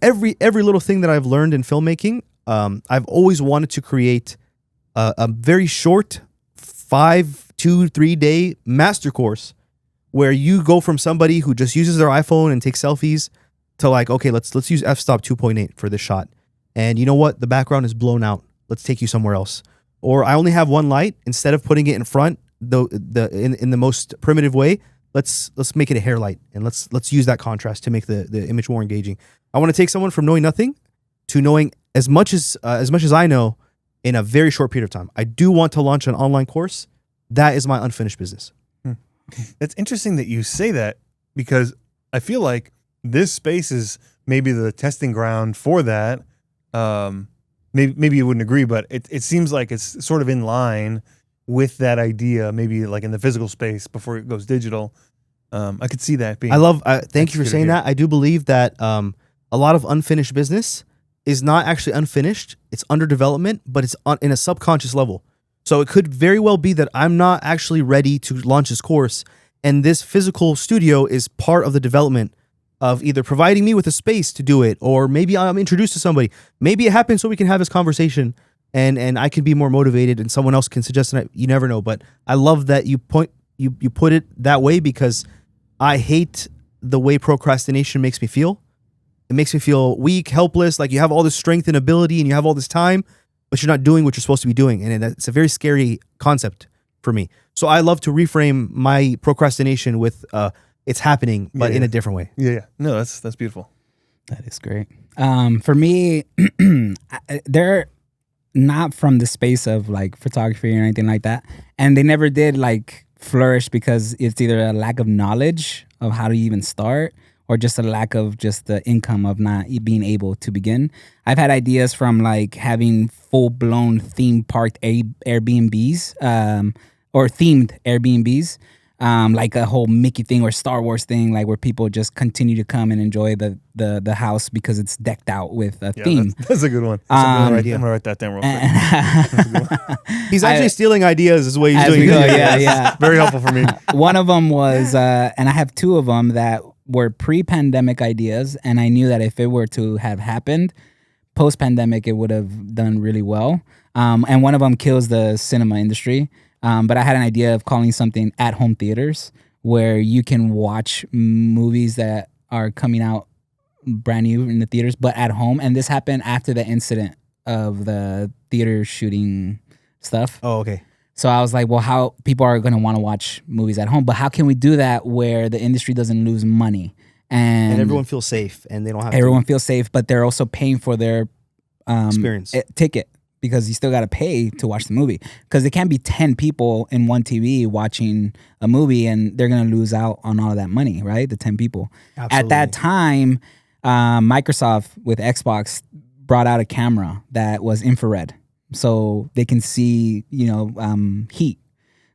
Every little thing that I've learned in filmmaking, I've always wanted to create a very short 2-3 day master course where you go from somebody who just uses their iPhone and takes selfies to like, okay, let's use f-stop 2.8 for this shot. And you know what? The background is blown out. Let's take you somewhere else. Or I only have one light. Instead of putting it in front, in the most primitive way, let's make it a hair light, and let's use that contrast to make the image more engaging. I want to take someone from knowing nothing to knowing as much as I know in a very short period of time. I do want to launch an online course. That is my unfinished business. It's interesting that you say that because I feel like this space is maybe the testing ground for that. Maybe you wouldn't agree, but it seems like it's sort of in line with that idea, maybe like in the physical space before it goes digital. I could see that being. I love. Thank you for executed saying here. that. I do believe that a lot of unfinished business is not actually unfinished. It's under development, but it's in a subconscious level. So it could very well be that I'm not actually ready to launch this course, and this physical studio is part of the development of either providing me with a space to do it, or maybe I'm introduced to somebody. Maybe it happens so we can have this conversation, and I can be more motivated, and someone else can suggest it. You never know, but I love that you put it that way, because I hate the way procrastination makes me feel. It makes me feel weak, helpless, like you have all this strength and ability and you have all this time, but you're not doing what you're supposed to be doing. And it's a very scary concept for me. So I love to reframe my procrastination with it's happening, but in a different way. Yeah. No, that's beautiful. That is great. For me, they're not from the space of like photography or anything like that. And they never did like flourish because it's either a lack of knowledge of how to even start, or just a lack of just the income of not being able to begin. I've had ideas from like having full-blown theme park Airbnbs, or themed Airbnbs, like a whole Mickey thing or Star Wars thing, like where people just continue to come and enjoy the house because it's decked out with a theme. That's a good one. I'm gonna write that down real quick. He's actually stealing ideas is what he's doing. Yeah. Very helpful for me. One of them was, and I have two of them that were pre-pandemic ideas, and I knew that if it were to have happened post-pandemic, it would have done really well. And one of them kills the cinema industry. But I had an idea of calling something at-home theaters, where you can watch movies that are coming out brand new in the theaters, but at home. And this happened after the incident of the theater shooting stuff. Oh, okay. So I was like, well, how people are going to want to watch movies at home, but how can we do that where the industry doesn't lose money? And everyone feels safe, and they don't have everyone feels safe, but they're also paying for their experience ticket, because you still got to pay to watch the movie, because there can't be 10 people in one TV watching a movie and they're going to lose out on all of that money, right? The 10 people. Absolutely. At that time, Microsoft with Xbox brought out a camera that was infrared, so they can see, heat.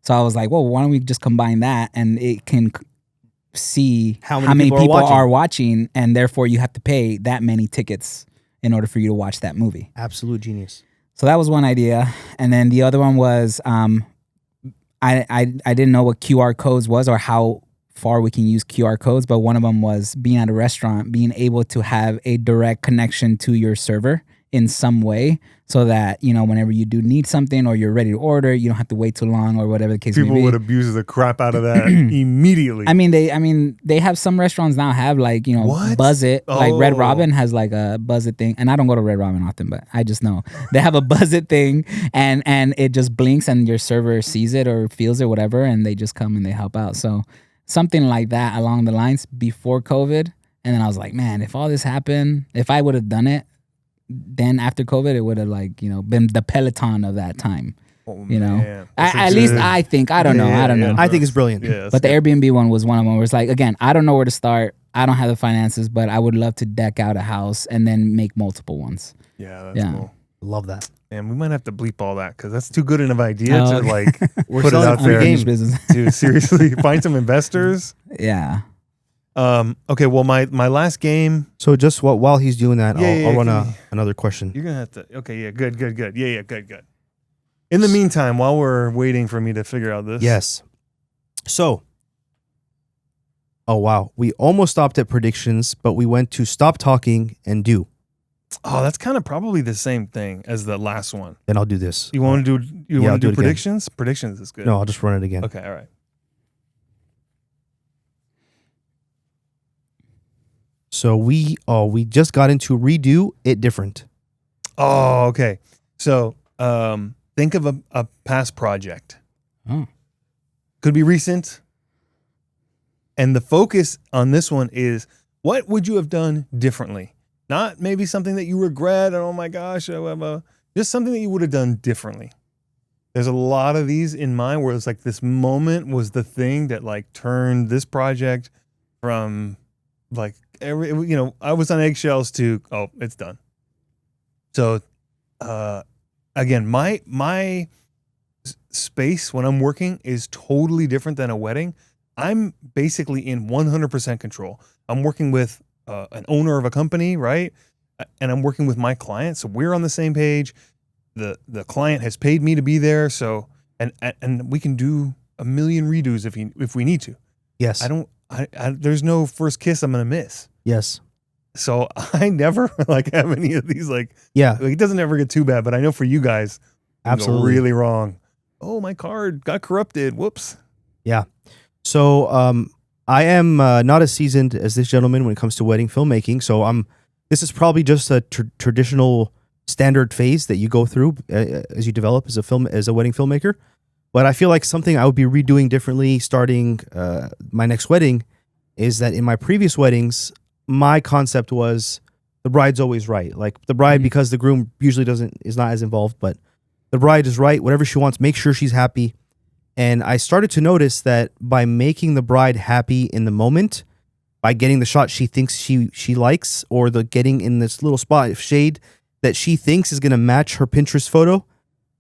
So I was like, well, why don't we just combine that, and it can see how many people are watching, and therefore you have to pay that many tickets in order for you to watch that movie. Absolute genius. So that was one idea. And then the other one was I didn't know what QR codes was or how far we can use QR codes, but one of them was being at a restaurant, being able to have a direct connection to your server in some way, so that, whenever you do need something or you're ready to order, you don't have to wait too long or whatever the case may be. People would abuse the crap out of that immediately. I mean, they have some restaurants now have like, What? Buzz It. Oh. Like Red Robin has like a Buzz It thing. And I don't go to Red Robin often, but I just know they have a Buzz It thing, and it just blinks and your server sees it or feels it, whatever, and they just come and they help out. So something like that along the lines before COVID. And then I was like, man, if all this happened, if I would have done it, then after COVID, it would have been the Peloton of that time. Oh, man. At least I think. I don't know. I think it's brilliant. Yeah, but the Airbnb one was one of them where it's like, again, I don't know where to start. I don't have the finances, but I would love to deck out a house and then make multiple ones. Yeah, that's cool. Love that. And we might have to bleep all that, because that's too good an idea to okay. put it out there. Business. To seriously find some investors. Yeah. Okay, well, my last game. So just while he's doing that, I'll run another question. You're gonna have to. Okay, yeah, good. Yeah, good. In the meantime, while we're waiting for me to figure out this. Yes. So. Oh wow, we almost stopped at predictions, but we went to stop talking and do. Oh, that's kind of probably the same thing as the last one. Then I'll do this. You want to do? I'll do it predictions? Again. Predictions is good. No, I'll just run it again. Okay, all right. So we just got into redo it different. Oh, okay. So think of a past project. Oh. Could be recent. And the focus on this one is, what would you have done differently? Not maybe something that you regret, and oh my gosh, just something that you would have done differently. There's a lot of these in mind where it's like this moment was the thing that like turned this project from like I was on eggshells to, oh, it's done. So again, my space when I'm working is totally different than a wedding. I'm basically in 100% control. I'm working with an owner of a company, right? And I'm working with my client, so we're on the same page. The client has paid me to be there, so and we can do a million redos if we need to. Yes. There's no first kiss I'm gonna miss. Yes. So I never like have any of these Yeah. it doesn't ever get too bad, but I know for you guys, it can go Absolutely. really wrong. Oh, my card got corrupted. Whoops. Yeah. So I am not as seasoned as this gentleman when it comes to wedding filmmaking. So this is probably just a traditional standard phase that you go through as you develop as a wedding filmmaker. But I feel like something I would be redoing differently starting my next wedding is that in my previous weddings, my concept was the bride's always right. Like the bride, because the groom usually is not as involved, but the bride is right. Whatever she wants, make sure she's happy. And I started to notice that by making the bride happy in the moment, by getting the shot she thinks she likes, or the getting in this little spot of shade that she thinks is going to match her Pinterest photo,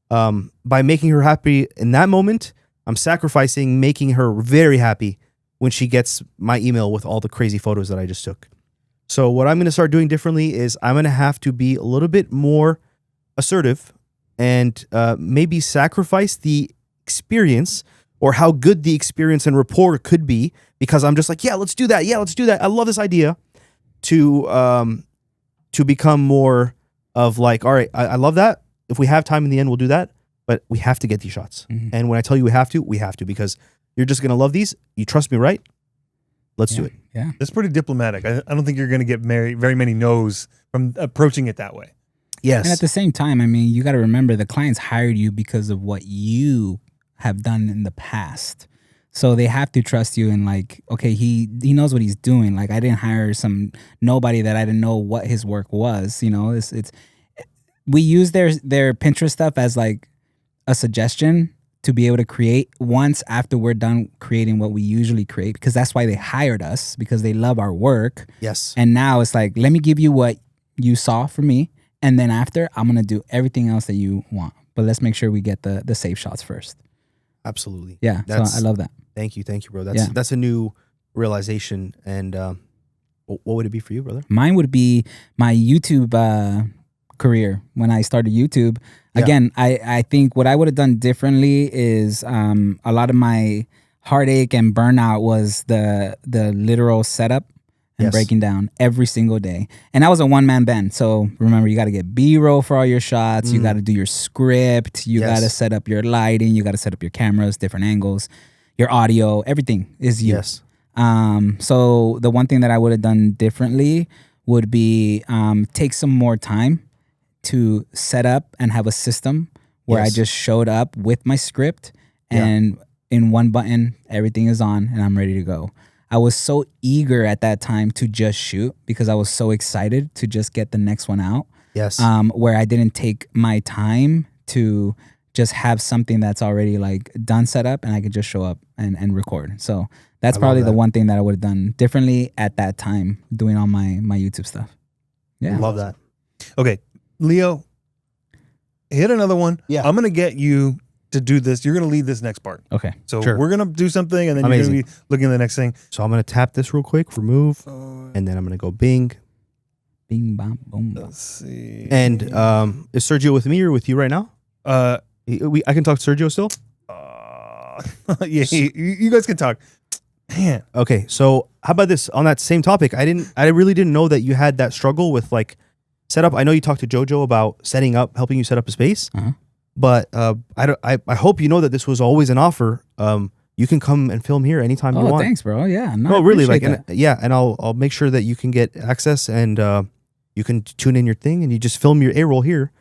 by making her happy in that moment, I'm sacrificing making her very happy when she gets my email with all the crazy photos that I just took. So what I'm going to start doing differently is I'm going to have to be a little bit more assertive and maybe sacrifice the experience or how good the experience and rapport could be, because I'm just like, yeah, let's do that. Yeah, let's do that. I love this idea, to become more of like, all right, I love that. If we have time in the end, we'll do that. But we have to get these shots. Mhm. And when I tell you we have to, because you're just going to love these. You trust me, right? Let's do it. Yeah. That's pretty diplomatic. I don't think you're going to get very many no's from approaching it that way. Yes. And at the same time, I mean, you got to remember the clients hired you because of what you have done in the past. So they have to trust you and like, okay, he knows what he's doing. Like I didn't hire nobody that I didn't know what his work was. You know, we use their Pinterest stuff as like a suggestion to be able to create once after we're done creating what we usually create, because that's why they hired us, because they love our work. Yes. And now it's like, let me give you what you saw from me. And then after, I'm going to do everything else that you want. But let's make sure we get the safe shots first. Absolutely. Yeah. So I love that. Thank you, bro. That's a new realization. And what would it be for you, brother? Mine would be my YouTube career. When I started YouTube, again, I think what I would have done differently is a lot of my heartache and burnout was the literal setup and breaking down every single day. And I was a one-man band. So remember, you got to get B-roll for all your shots. You got to do your script. You got to set up your lighting. You got to set up your cameras, different angles, your audio, everything is you. Yes. So the one thing that I would have done differently would be take some more time to set up and have a system where I just showed up with my script and in one button, everything is on and I'm ready to go. I was so eager at that time to just shoot because I was so excited to just get the next one out. Yes. Where I didn't take my time to just have something that's already like done set up and I could just show up and record. So that's probably the one thing that I would have done differently at that time doing all my YouTube stuff. Yeah. Love that. Okay, Leo, hit another one. Yeah. I'm going to get you to do this. You're going to lead this next part. Okay. So Sure. we're going to do something and then you're going to be looking at the next thing. So I'm going to tap this real quick, remove, and then I'm going to go bing. Bing, bam, boom. Let's see. And is Sergio with me or with you right now? I can talk to Sergio still? Yeah, you guys can talk. Man. Okay, so how about this? On that same topic, I really didn't know that you had that struggle with like setup. I know you talked to Jojo about helping you set up a space. Uh-huh. But I hope you know that this was always an offer. You can come and film here anytime you want. Oh, thanks, bro. Yeah. No, really, like, and I'll make sure that you can get access and you can tune in your thing and you just film your A-roll here.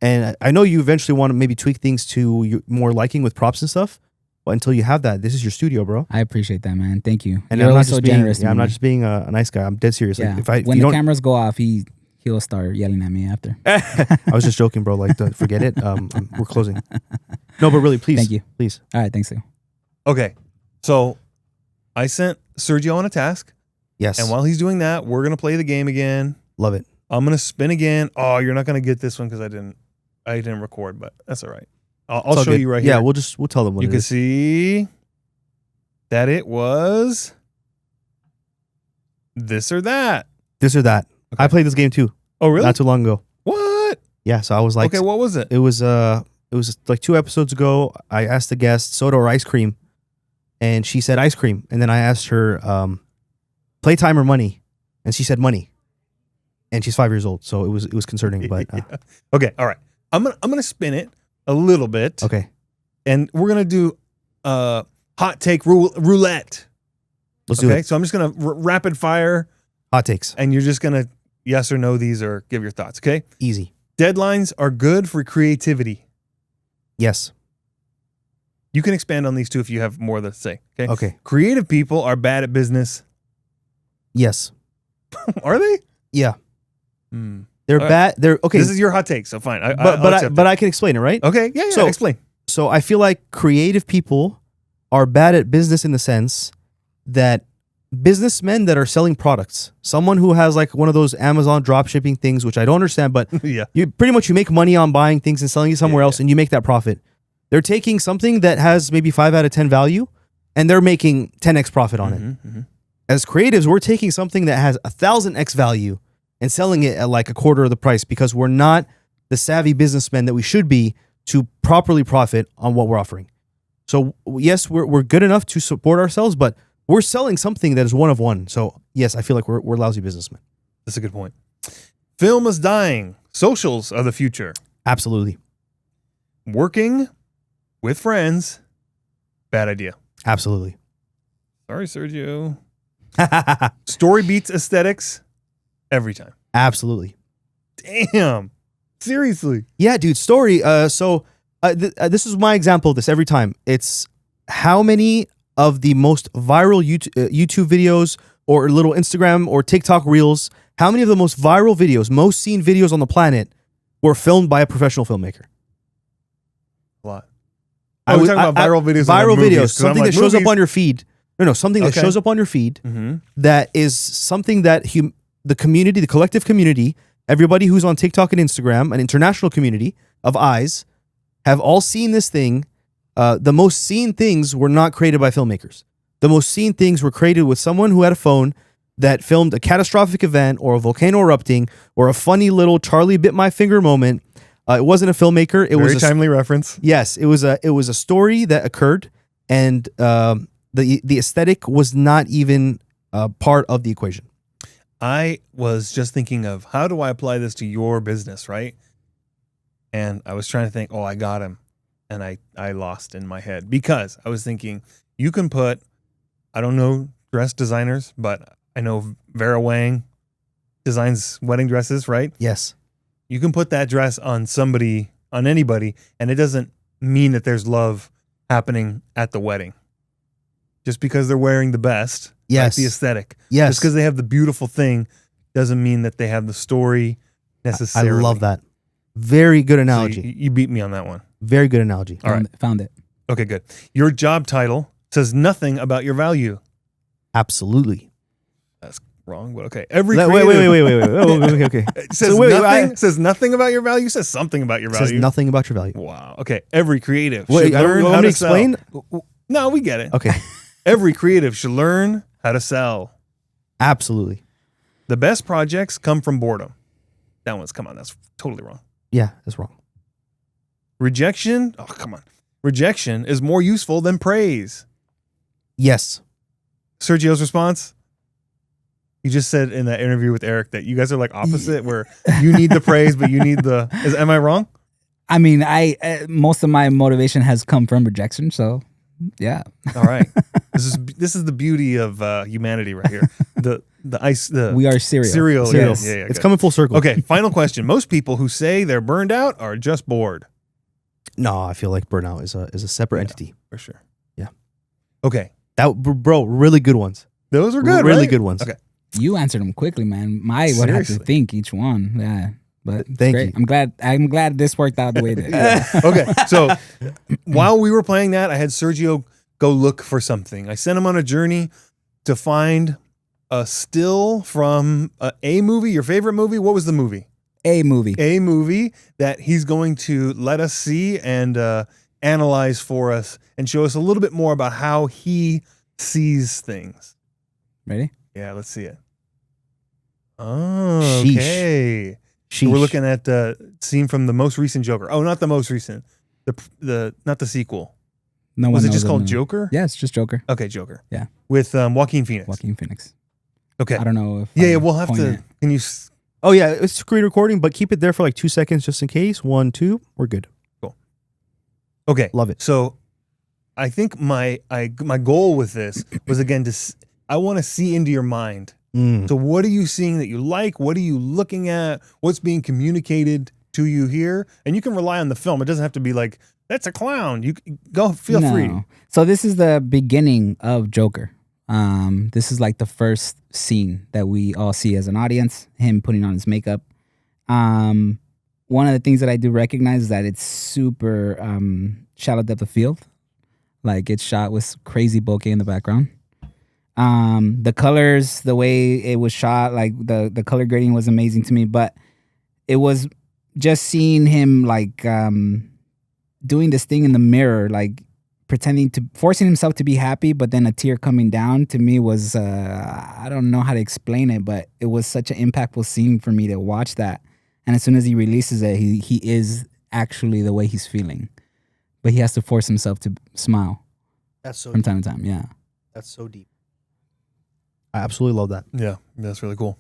And I know you eventually want to maybe tweak things to your more liking with props and stuff. But until you have that, this is your studio, bro. I appreciate that, man. Thank you. And You're I'm not always just so being, generous. I'm not just being a nice guy. I'm dead serious. Yeah. Like, when the cameras go off, he'll start yelling at me after. I was just joking, bro. Like, forget it. We're closing. No, but really, please. Thank you. Please. All right. Thanks, Leo. Okay. So I sent Sergio on a task. Yes. And while he's doing that, we're going to play the game again. Love it. I'm going to spin again. Oh, you're not going to get this one because I didn't record, but that's all right. I'll show you right here. Yeah, we'll tell them what you it can is. see that it was this or that. This or that. Okay. I played this game too. Oh, really? Not too long ago. What? Yeah, so I was like, Okay, what was it? it was like 2 episodes ago. I asked the guest soda or ice cream, and she said ice cream. And then I asked her, playtime or money, And she said money. And she's 5 years old, so it was concerning. But Yeah. Okay, all right. I'm gonna spin it a little bit. okay, And we're gonna do hot take roulette. let's do Okay, it. so I'm just gonna rapid fire, Hot takes, and you're just gonna yes or no these or give your thoughts. Okay. easy. Deadlines are good for creativity. Yes. You can expand on these two if you have more to say. Okay. Okay. Creative people are bad at business. Yes. Are they? Yeah. Hmm. They're All right. bad. They're okay. This is your hot take, so fine. I'll but accept it. I can explain it, right? Okay. Yeah. So- Explain. So I feel like creative people are bad at business in the sense that businessmen that are selling products, someone who has like one of those Amazon drop shipping things, which I don't understand, but Yeah. you pretty much you make money on buying things and selling it somewhere Yeah, else, and you make that profit. They're taking something that has maybe 5 out of 10 value, and they're making 10x profit on it. Mhm. As creatives, we're taking something that has 1,000x value and selling it at like a quarter of the price because we're not the savvy businessmen that we should be to properly profit on what we're offering. So yes, we're good enough to support ourselves, but we're selling something that is one of one. So yes, I feel like we're lousy businessmen. That's a good point. Film is dying. Socials are the future. Absolutely. Working with friends, bad idea. Absolutely. Sorry, Sergio. Story beats aesthetics every time. Absolutely. Damn. Seriously. Yeah, dude. Story. This is my example of this every time. It's how many of the most viral YouTube videos or little Instagram or TikTok reels, how many of the most viral videos, most seen videos on the planet were filmed by a professional filmmaker? A lot. I We're would- talking about viral videos. Viral videos. 'cause I'm Something like, that shows up movies- on your feed. No, something that Okay. shows up on your feed Mhm. that is something that the community, the collective community, everybody who's on TikTok and Instagram, an international community of eyes, have all seen this thing. The most seen things were not created by filmmakers. The most seen things were created with someone who had a phone that filmed a catastrophic event or a volcano erupting or a funny little Charlie bit my finger moment. It wasn't a filmmaker. It Very was timely reference. yes. It was a story that occurred, and the aesthetic was not even part of the equation. I was just thinking of how do I apply this to your business, right? And I was trying to think, oh, I got him. And I lost in my head because I was thinking you can put, I don't know dress designers, but I know Vera Wang designs wedding dresses, right? Yes. You can put that dress on somebody, on anybody, and it doesn't mean that there's love happening at the wedding. Just because they're wearing the best, Yes. like the aesthetic. Yes. Just because they have the beautiful thing doesn't mean that they have the story I necessarily. love that. Very good So analogy. you beat me on that one. Very good analogy. All right. Found it. Okay, good. Your job title says nothing about your value. Absolutely. That's wrong, but okay. Every Wait. Okay. It says So wait, nothing. Says nothing about your value. Says something about your It says value. nothing about your value. Wow. Okay. Every creative Wait, should I don't learn want how me to to explain. sell. No, we get it. Okay. Every creative should learn how to sell. Absolutely. The best projects come from boredom. That one's come on. That's totally wrong. Yeah, that's wrong. Rejection. Oh, come on. Rejection is more useful than praise. Yes. Sergio's response. You just said in that interview with Eric that you guys are like opposite, where you need the praise, but you need the. Am I wrong? I mean, most of my motivation has come from rejection. So, yeah. All right. This is the beauty of humanity right here. The ice. The We are cereal. cereal. Cereal. Yes. Yeah. It's good. coming full circle. Okay. Final question. Most people who say they're burned out are just bored. No, I feel like burnout is a separate entity. For sure. Yeah. Okay. Bro, really good ones. Those were good. Really right? good ones. Okay. You answered them quickly, man. I would have to Seriously. think each one. Yeah. But it's Thank great. you. I'm glad this worked out the way that. Yeah. Okay. So while we were playing that, I had Sergio go look for something. I sent him on a journey to find a still from a movie, your favorite movie. What was the movie? A movie. A movie that he's going to let us see and analyze for us and show us a little bit more about how he sees things. Ready? Yeah, let's see it. Oh, Sheesh. okay. Sheesh. We're looking at the scene from the most recent Joker. Oh, not the most recent. The not the sequel. No one Was it knows just the called movie. Joker? Yeah, it's just Joker. Okay, Joker. Yeah. With Joaquin Phoenix. Joaquin Phoenix. Okay. I don't know if Yeah, I we'll have point to. it. Can you? Oh yeah, it's screen recording, but keep it there for like 2 seconds just in case. 1, 2, we're good. Okay. Love it. So, I think my goal with this was again I want to see into your mind. Mm. So, what are you seeing that you like? What are you looking at? What's being communicated to you here? And you can rely on the film. It doesn't have to be like that's a clown. You go. Feel free. So this is the beginning of Joker. This is like the first scene that we all see as an audience. Him putting on his makeup. One of the things that I do recognize is that it's super shallow depth of field. Like it's shot with crazy bokeh in the background. The colors, the way it was shot, like the color grading was amazing to me. But it was just seeing him like doing this thing in the mirror, like forcing himself to be happy, but then a tear coming down to me was, I don't know how to explain it, but it was such an impactful scene for me to watch that. And as soon as he releases it, he is actually the way he's feeling, but he has to force himself to smile. That's so from deep. time to time. Yeah. That's so deep. I absolutely love that. Yeah, that's really cool.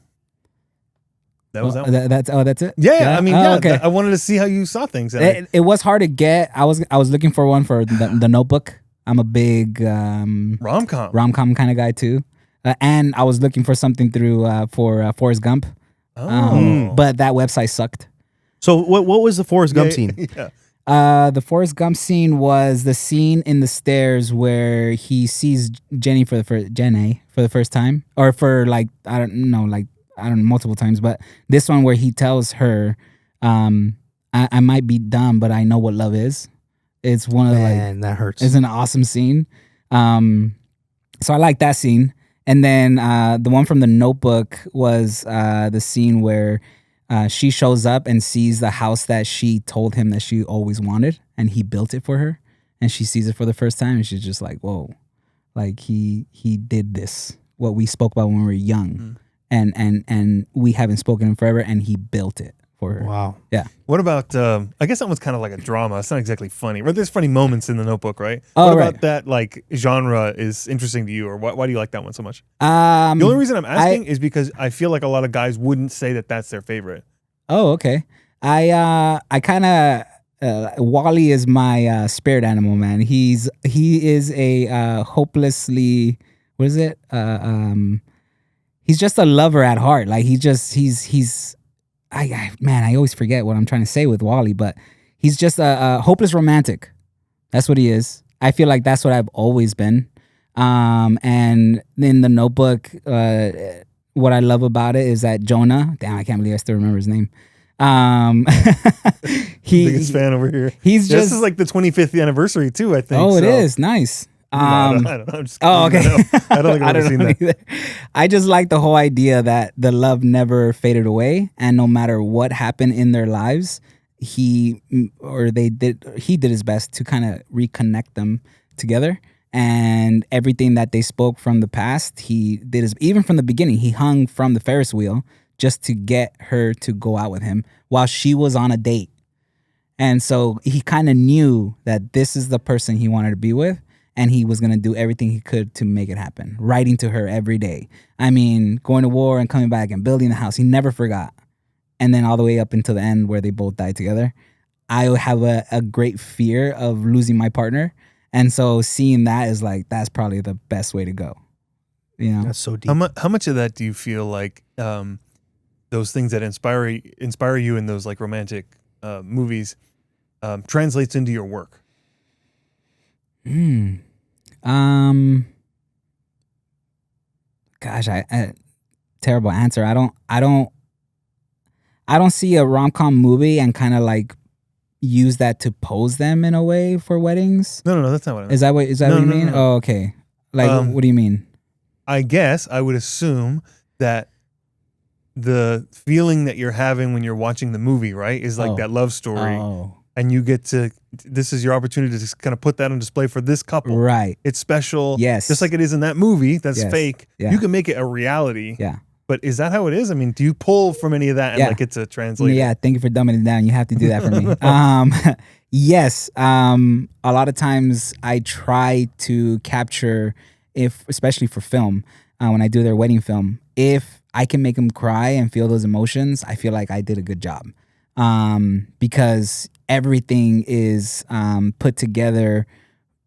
That was that Well, one. that's it. Yeah, I mean, okay. I wanted to see how you saw things. And It was hard to get. I was looking for one for the Notebook. I'm a big rom-com. rom-com kind of guy too, and I was looking for something for Forrest Gump. But that website sucked. So what was the Forrest Gump scene? Yeah. The Forrest Gump scene was the scene in the stairs where he sees Jenny for the first time, or for like I don't know, multiple times. But this one where he tells her, "I might be dumb, but I know what love is." It's one of the Man, that hurts. It's an awesome scene. So I like that scene. And then the one from the Notebook was the scene where she shows up and sees the house that she told him that she always wanted, and he built it for her. And she sees it for the first time, and she's just like, "Whoa!" Like he did this. What we spoke about when we were young, and we haven't spoken in forever, and he built it for her. Wow. Yeah. What about? I guess that one's kind of like a drama. It's not exactly funny. But there's funny moments in the Notebook, right? Oh, what right. about that like genre is interesting to you, or why do you like that one so much? The The only reason I'm asking is because I feel like a lot of guys wouldn't say that that's their favorite. Oh, okay. I kind of Wally is my spirit animal, man. He is a hopelessly, what is it? He's just a lover at heart. Like I always forget what I'm trying to say with Wally, but he's just a hopeless romantic. That's what he is. I feel like that's what I've always been. And in the Notebook, what I love about it is that Jonah, damn, I can't believe I still remember his name. Biggest fan over here. He's This just is like the 25th anniversary too, I think. Oh, it so. is nice. I don't know. I'm just Oh, okay. I don't think I've ever seen that. either. I just like the whole idea that the love never faded away, and no matter what happened in their lives, he did his best to kind of reconnect them together. And everything that they spoke from the past, he did even from the beginning. He hung from the Ferris wheel just to get her to go out with him while she was on a date. And so he kind of knew that this is the person he wanted to be with, and he was going to do everything he could to make it happen. Writing to her every day. I mean, going to war and coming back and building the house. He never forgot. And then all the way up until the end where they both died together. I have a great fear of losing my partner. And so seeing that is like, that's probably the best way to go. You know? That's so deep. How much of that do you feel like those things that inspire you in those like romantic movies translates into your work? Gosh, I terrible answer. I don't see a rom-com movie and kind of like use that to pose them in a way for weddings. No, that's not what I mean. Is that what you mean? No. Oh, okay. Like, what do you mean? I guess I would assume that the feeling that you're having when you're watching the movie, right, is like that love story. Oh. And you get to, this is your opportunity to just kind of put that on display for this couple. Right. It's special. Yes. Just like it is in that movie that's Yes. fake. Yeah. You can make it a reality. Yeah. But is that how it is? I mean, do you pull from any of that and Yeah. like it's a translation? Yeah, thank you for dumbing it down. You have to do that for me. Yes. A lot of times I try to capture, especially for film, when I do their wedding film. If I can make them cry and feel those emotions, I feel like I did a good job, because everything is put together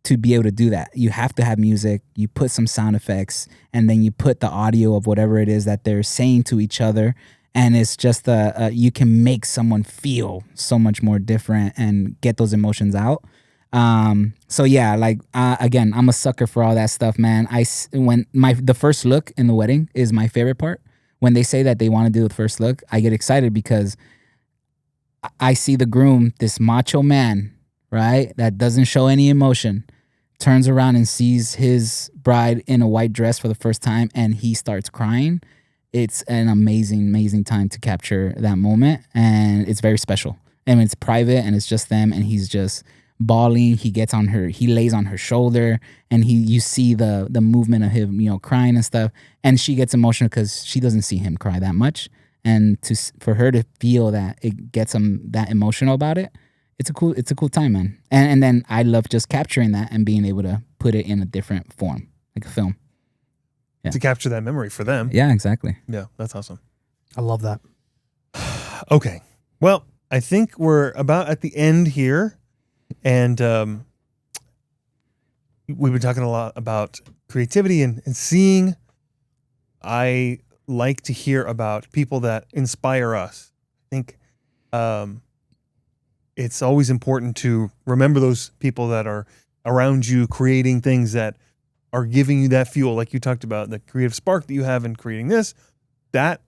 to be able to do that. You have to have music, you put some sound effects, and then you put the audio of whatever it is that they're saying to each other. And it's just you can make someone feel so much more different and get those emotions out. So yeah, like again, I'm a sucker for all that stuff, man. The first look in the wedding is my favorite part. When they say that they want to do the first look, I get excited because I see the groom, this macho man, right, that doesn't show any emotion, turns around and sees his bride in a white dress for the first time, and he starts crying. It's an amazing, amazing time to capture that moment, and it's very special. And it's private, and it's just them, and he's just bawling. He lays on her shoulder, and you see the movement of him, crying and stuff. And she gets emotional because she doesn't see him cry that much, and for her to feel that it gets him that emotional about it, it's a cool time, man. And then I love just capturing that and being able to put it in a different form, like a film. Yeah. To capture that memory for them. Yeah, exactly. Yeah, that's awesome. I love that. Okay. Well, I think we're about at the end here. And we've been talking a lot about creativity and seeing. I like to hear about people that inspire us. I think it's always important to remember those people that are around you creating things that are giving you that fuel, like you talked about, the creative spark that you have in creating this. That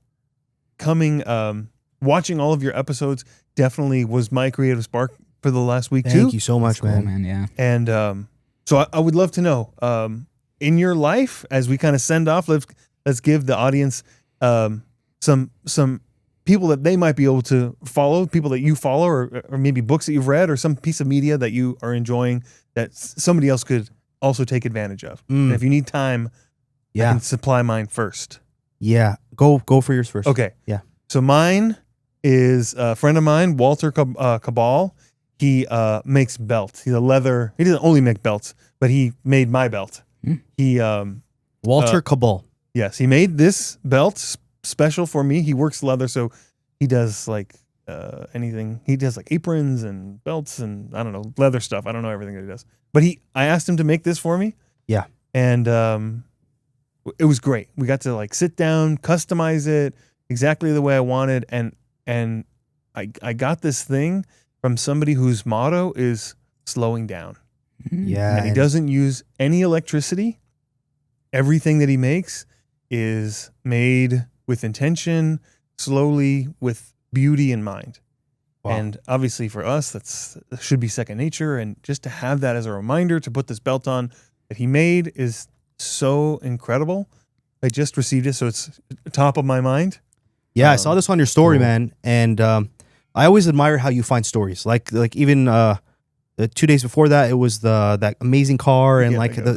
watching all of your episodes definitely was my creative spark for the last week too. Thank you so much, That's cool, man. Yeah. And so I would love to know, in your life, as we kind of send off, let's give the audience some people that they might be able to follow, people that you follow, or maybe books that you've read, or some piece of media that you are enjoying that somebody else could also take advantage of. And if you need time, I can supply mine first. Yeah. Go for yours first. Okay. Yeah. So mine is a friend of mine, Walter Cabal. He makes belts. He doesn't only make belts, but he made my belt. He Walter Cabal. Yes, he made this belt special for me. He works leather, so he does like anything. He does like aprons and belts and I don't know, leather stuff. I don't know everything that he does. But I asked him to make this for me. Yeah. And it was great. We got to like sit down, customize it exactly the way I wanted, and I got this thing from somebody whose motto is slowing down. Yeah. And he doesn't use any electricity. Everything that he makes is made with intention, slowly, with beauty in mind. Wow. And obviously for us, that should be second nature. And just to have that as a reminder to put this belt on that he made is so incredible. I just received it, so it's top of my mind. Yeah, I saw this on your story, man. And I always admire how you find stories. Like even 2 days before that, it was that amazing car, and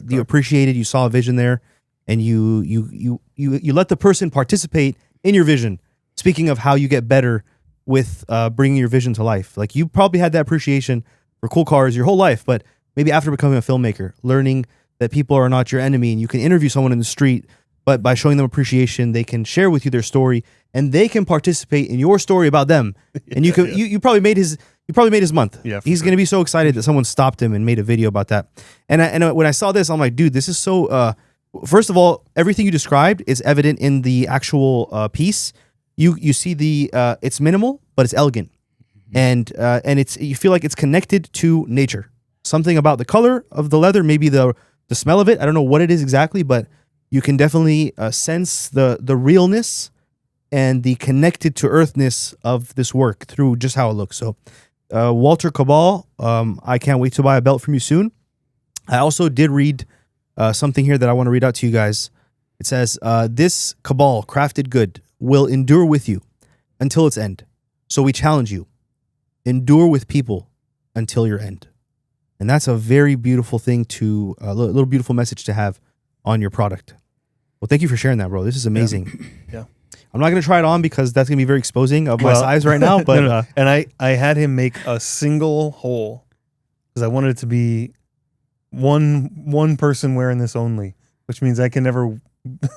you appreciated. You saw a vision there, and you let the person participate in your vision. Speaking of how you get better with bringing your vision to life, like you probably had that appreciation for cool cars your whole life, but maybe after becoming a filmmaker, learning that people are not your enemy, and you can interview someone in the street, but by showing them appreciation, they can share with you their story, and they can participate in your story about them. And you probably made his month. Yeah, he's going to be so excited that someone stopped him and made a video about that. And when I saw this, I'm like, dude, this is so. First of all, everything you described is evident in the actual piece. You see it's minimal, but it's elegant, and you feel like it's connected to nature. Something about the color of the leather, maybe the smell of it. I don't know what it is exactly, but you can definitely sense the realness and the connected to earthness of this work through just how it looks. So, Walter Cabal, I can't wait to buy a belt from you soon. I also did read something here that I want to read out to you guys. It says, this Cabal, crafted good, will endure with you until its end. So we challenge you, endure with people until your end. And that's a very beautiful thing a little beautiful message to have on your product. Well, thank you for sharing that, bro. This is amazing. Yeah. I'm not going to try it on because that's going to be very exposing of my size right now. But no. And I had him make a single hole because I wanted it to be one person wearing this only, which means I can never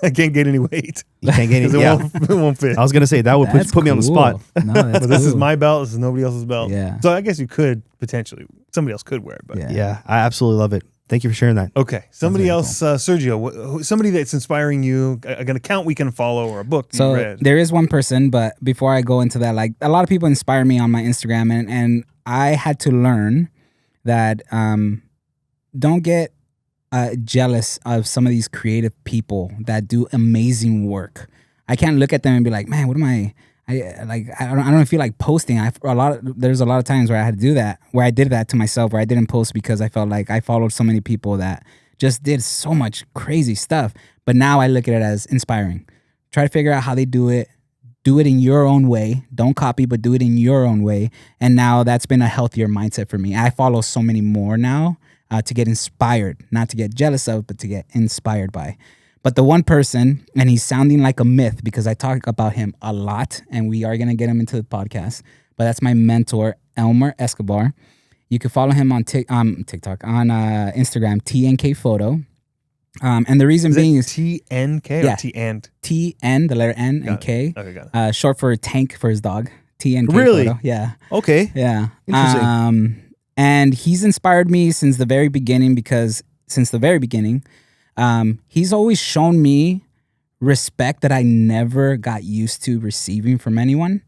I can't gain any weight. You can't get 'Cause any. it won't fit. I was gonna say that would That's put me on the cool. spot. No, that's But this is cool. my belt. This is nobody else's belt. Yeah. So I guess you could potentially, somebody else could wear it. But Yeah. Yeah, I absolutely love it. Thank you for sharing that. okay, somebody very else, Sergio, somebody that's inspiring you, an account we can follow or a book you So read. there is one person, but before I go into that, like a lot of people inspire me on my Instagram, and I had to learn that don't get jealous of some of these creative people that do amazing work. I can't look at them and be like, man, what am I don't feel like posting. There's a lot of times where I had to do that, where I did that to myself, where I didn't post because I felt like I followed so many people that just did so much crazy stuff. But now I look at it as inspiring. Try to figure out how they do it. Do it in your own way. Don't copy, but do it in your own way. And now that's been a healthier mindset for me. I follow so many more now to get inspired, not to get jealous of, but to get inspired by. But the one person, and he's sounding like a myth because I talk about him a lot, and we are going to get him into the podcast, but that's my mentor, Elmer Escobar. You can follow him on TikTok, on Instagram, TNK Photo. And the reason Is being it is TNK Yeah. or TN? TN, the letter N Got and it. K, Okay, got it. short for Tank for his dog. TNK Really? Photo. Yeah. Okay. Yeah. Interesting. And he's inspired me since the very beginning because he's always shown me respect that I never got used to receiving from anyone.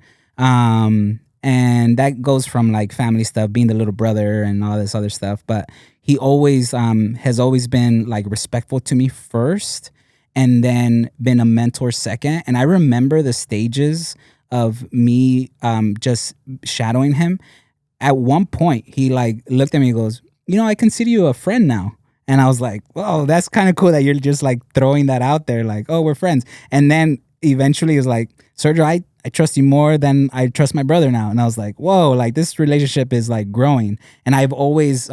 And that goes from like family stuff, being the little brother and all this other stuff. But he always has always been like respectful to me first and then been a mentor second. And I remember the stages of me just shadowing him. At one point, he like looked at me and goes, I consider you a friend now. And I was like, whoa, that's kind of cool that you're just like throwing that out there. Like, oh, we're friends. And then eventually it was like, Sergio, I trust you more than I trust my brother now. And I was like, whoa, like this relationship is like growing. And I've always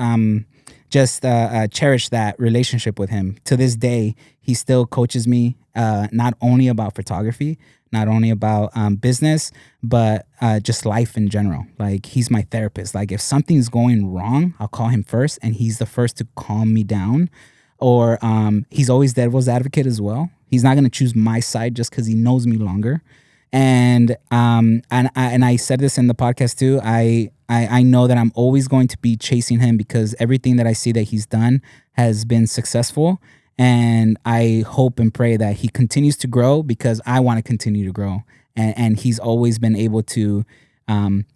just cherished that relationship with him. To this day, he still coaches me not only about photography, not only about business, but just life in general. Like he's my therapist. Like if something's going wrong, I'll call him first and he's the first to calm me down. Or he's always devil's advocate as well. He's not going to choose my side just because he knows me longer. And I said this in the podcast too. I know that I'm always going to be chasing him because everything that I see that he's done has been successful. And I hope and pray that he continues to grow because I want to continue to grow. And he's always been able to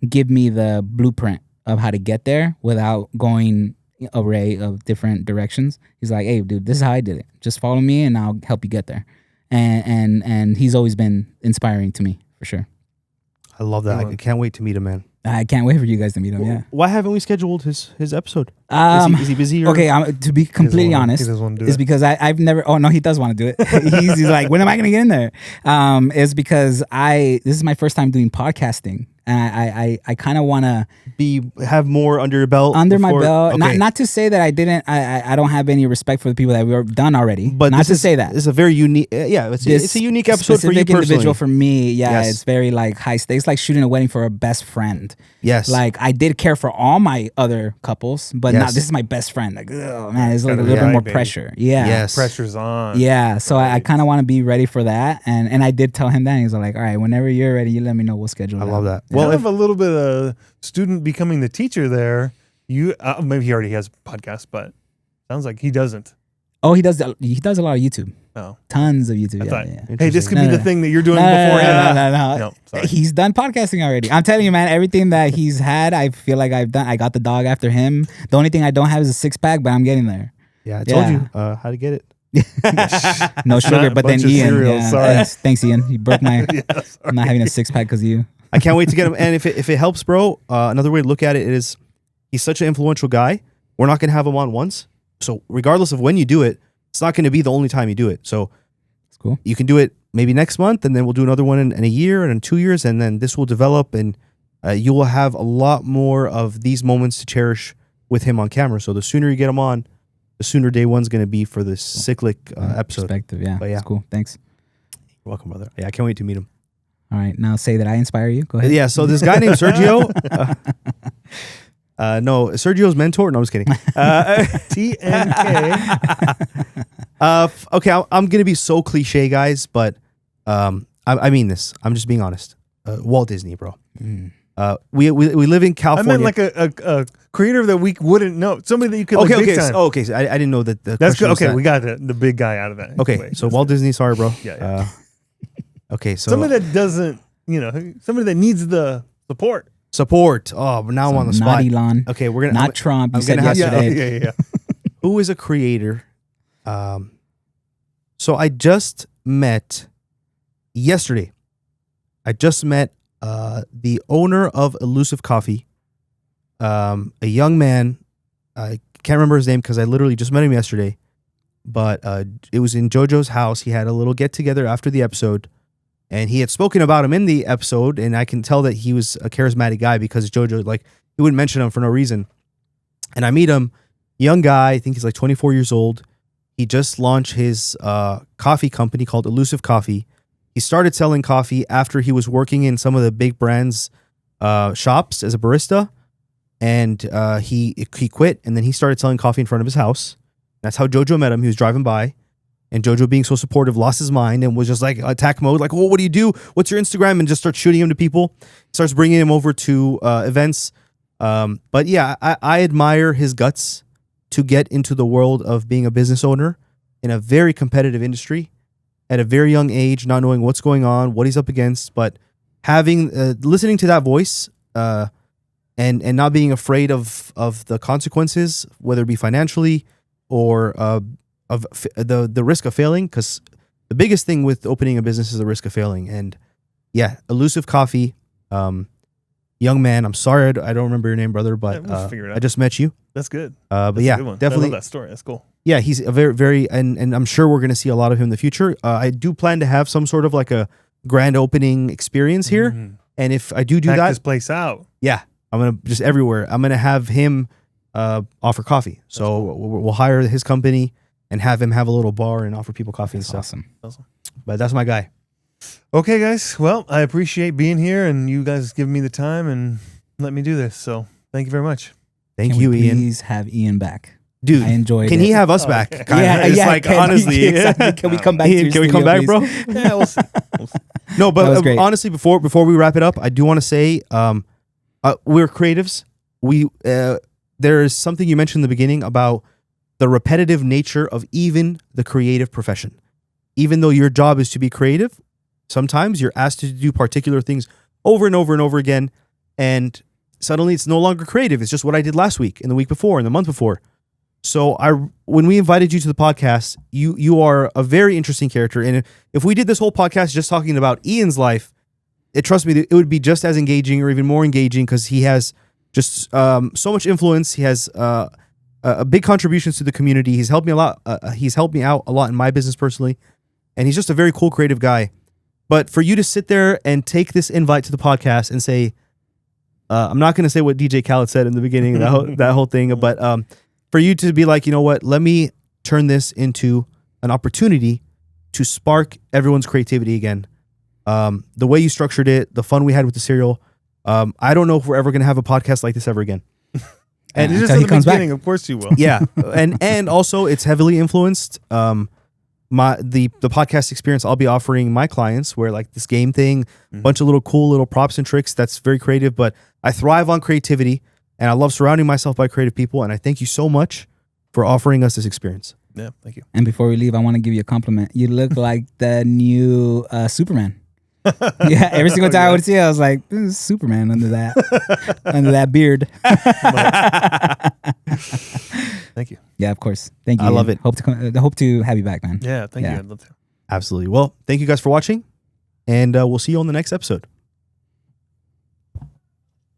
give me the blueprint of how to get there without going an array of different directions. He's like, hey, dude, this is how I did it. Just follow me and I'll help you get there. And he's always been inspiring to me, for sure. I love that. I can't wait to meet him, man. I can't wait for you guys to meet him, yeah. Why haven't we scheduled his episode? Is he busy? Or? Okay, to be completely honest, He doesn't want to do is it. because I've never. Oh no, he does want to do it. he's like, when am I going to get in there? Is because this is my first time doing podcasting, and I kind of want to Have more under your belt. my before- belt. Okay. Not to say that I didn't. I don't have any respect for the people that we've done already. But not this to is, say that. It's a very unique. It's a unique episode for you specific personally. individual for me. Yeah, Yes. it's very like high stakes. Like shooting a wedding for a best friend. Yes. Like I did care for all my other couples, but now Yes. this is my best friend. Like, oh man, it's like a Gotta little bit ride, more baby. pressure. Yeah. Yes. Pressure's on. Yeah. So I Right. kind of want to be ready for that. And I did tell him that. He's like, all right, whenever you're ready, you let me know. We'll schedule I it love out. that. Well, Well, if a little bit of student becoming the teacher there, you maybe he already has a podcast, but sounds like he doesn't. Oh, he does a lot of YouTube. Oh, Tons of YouTube. I Yeah, thought, yeah. hey, this could No, be no, the no. thing that you're doing No, beforehand. no. No, sorry. He's done podcasting already. I'm telling you, man, everything that he's had, I feel like I've done. I got the dog after him. The only thing I don't have is a 6-pack, but I'm getting there. yeah, I told Yeah. you how to get it. No sugar, Not a but then bunch of Ian. cereal, Yeah. sorry. Thanks, Ian. You broke my. Yeah, I'm not having a 6-pack because of you. I can't wait to get him. And if it helps, bro, another way to look at it is he's such an influential guy. We're not going to have him on once. So regardless of when you do it, it's not going to be the only time you do it. So It's cool. you can do it maybe next month, and then we'll do another one in a year and in 2 years, and then this will develop, and you will have a lot more of these moments to cherish with him on camera. So the sooner you get him on, the sooner day one's going to be for this cyclic episode. Perspective, yeah. But yeah. It's cool. Thanks. You're welcome, brother. Yeah, I can't wait to meet him. All right, now say that I inspire you. Go ahead. Yeah, so this guy named Sergio. No, Sergio's mentor. No, I'm just kidding. TNK. Okay, I'm gonna be so cliche, guys, but I mean this. I'm just being honest. Walt Disney, bro. We live in I California. meant like a creator that we wouldn't know. Somebody that you could okay, like okay, big time. so I didn't know that. That's good. Was Okay, that. we got the big guy out of that. Okay, Wait, so that's Walt good. Disney, sorry, bro. Yeah. Okay, so Somebody that doesn't, somebody that needs the support. support. Oh, but now I'm on the spot. Not Elon. Okay, we're gonna Not Trump. You I'm said gonna have to- yesterday. Yeah. who is a creator. So I just met yesterday. I just met the owner of Elusive Coffee, a young man. I can't remember his name because I literally just met him yesterday. But it was in JoJo's house. He had a little get together after the episode, and he had spoken about him in the episode. And I can tell that he was a charismatic guy because JoJo, like, he wouldn't mention him for no reason. And I meet him, young guy. I think he's like 24 years old. He just launched his coffee company called Elusive Coffee. He started selling coffee after he was working in some of the big brands' shops as a barista, and he quit. And then he started selling coffee in front of his house. That's how JoJo met him. He was driving by, and JoJo, being so supportive, lost his mind and was just like attack mode. Like, well, what do you do? What's your Instagram? And just starts shooting him to people. Starts bringing him over to events. But yeah, I admire his guts to get into the world of being a business owner in a very competitive industry at a very young age, not knowing what's going on, what he's up against, but having listening to that voice and not being afraid of the consequences, whether it be financially or the risk of failing, because the biggest thing with opening a business is the risk of failing. And yeah, Elusive Coffee, young man. I'm sorry I don't remember your name, brother, but we'll figure it out. I just met you. That's good. But That's yeah, a good one. definitely. I love that story. That's cool. Yeah, he's a very and I'm sure we're going to see a lot of him in the future. I do plan to have some sort of like a grand opening experience here, and if I do Pack that, this place out. yeah, I'm gonna just everywhere. I'm gonna have him offer coffee. So we'll hire his company and have him have a little bar and offer people coffee That's and stuff. awesome. But that's my guy. Okay, guys. Well, I appreciate being here and you guys giving me the time and let me do this. So thank you very much. Thank Can you, we Ian. please have Ian back? Dude, I enjoyed can it. he have us back? yeah. Kinda. It's like, honestly. exactly. Can we come back? Ian, to can your we come studio, back, please? bro? Yeah, we'll see. No, That was but great. honestly, before we wrap it up, I do want to say we're creatives. There is something you mentioned in the beginning about the repetitive nature of even the creative profession. Even though your job is to be creative, sometimes you're asked to do particular things over and over and over again, and suddenly it's no longer creative. It's just what I did last week and the week before and the month before. So when we invited you to the podcast, you are a very interesting character. And if we did this whole podcast just talking about Ian's life, trust me, it would be just as engaging or even more engaging because he has just so much influence. He has a big contributions to the community. He's helped me a lot. He's helped me out a lot in my business personally. And he's just a very cool, creative guy. But for you to sit there and take this invite to the podcast and say, I'm not going to say what DJ Khaled said in the beginning, that whole thing, but for you to be like, you know what, let me turn this into an opportunity to spark everyone's creativity again. The way you structured it, the fun we had with the cereal, I don't know if we're ever going to have a podcast like this ever again. And Until just he in the comes back. beginning, of course you will. Yeah, and also it's heavily influenced. The podcast experience I'll be offering my clients, where like this game thing, bunch of little cool little props and tricks. That's very creative, but I thrive on creativity, and I love surrounding myself by creative people. And I thank you so much for offering us this experience. Yeah, thank you. And before we leave, I want to give you a compliment. You look like the new Superman. Yeah, every single time I would see it, I was like, "This is Superman under that beard." Thank you. Yeah, of course. Thank you. I love it. Hope to have you back, man. Yeah, thank you. Yeah. I'd love to. Absolutely. Well, thank you guys for watching, and we'll see you on the next episode.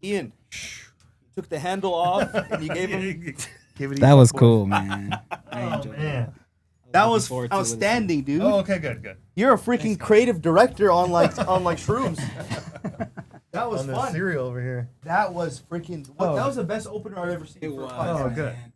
Ian, you took the handle off and you gave him. That was cool, man. I enjoyed it. That was forward to outstanding, dude. Oh, okay, good. You're a freaking creative director on like shrooms. That was On the fun. cereal over here. That was freaking. That was the best opener I've ever seen. It for a was. podcast. Oh, good. man.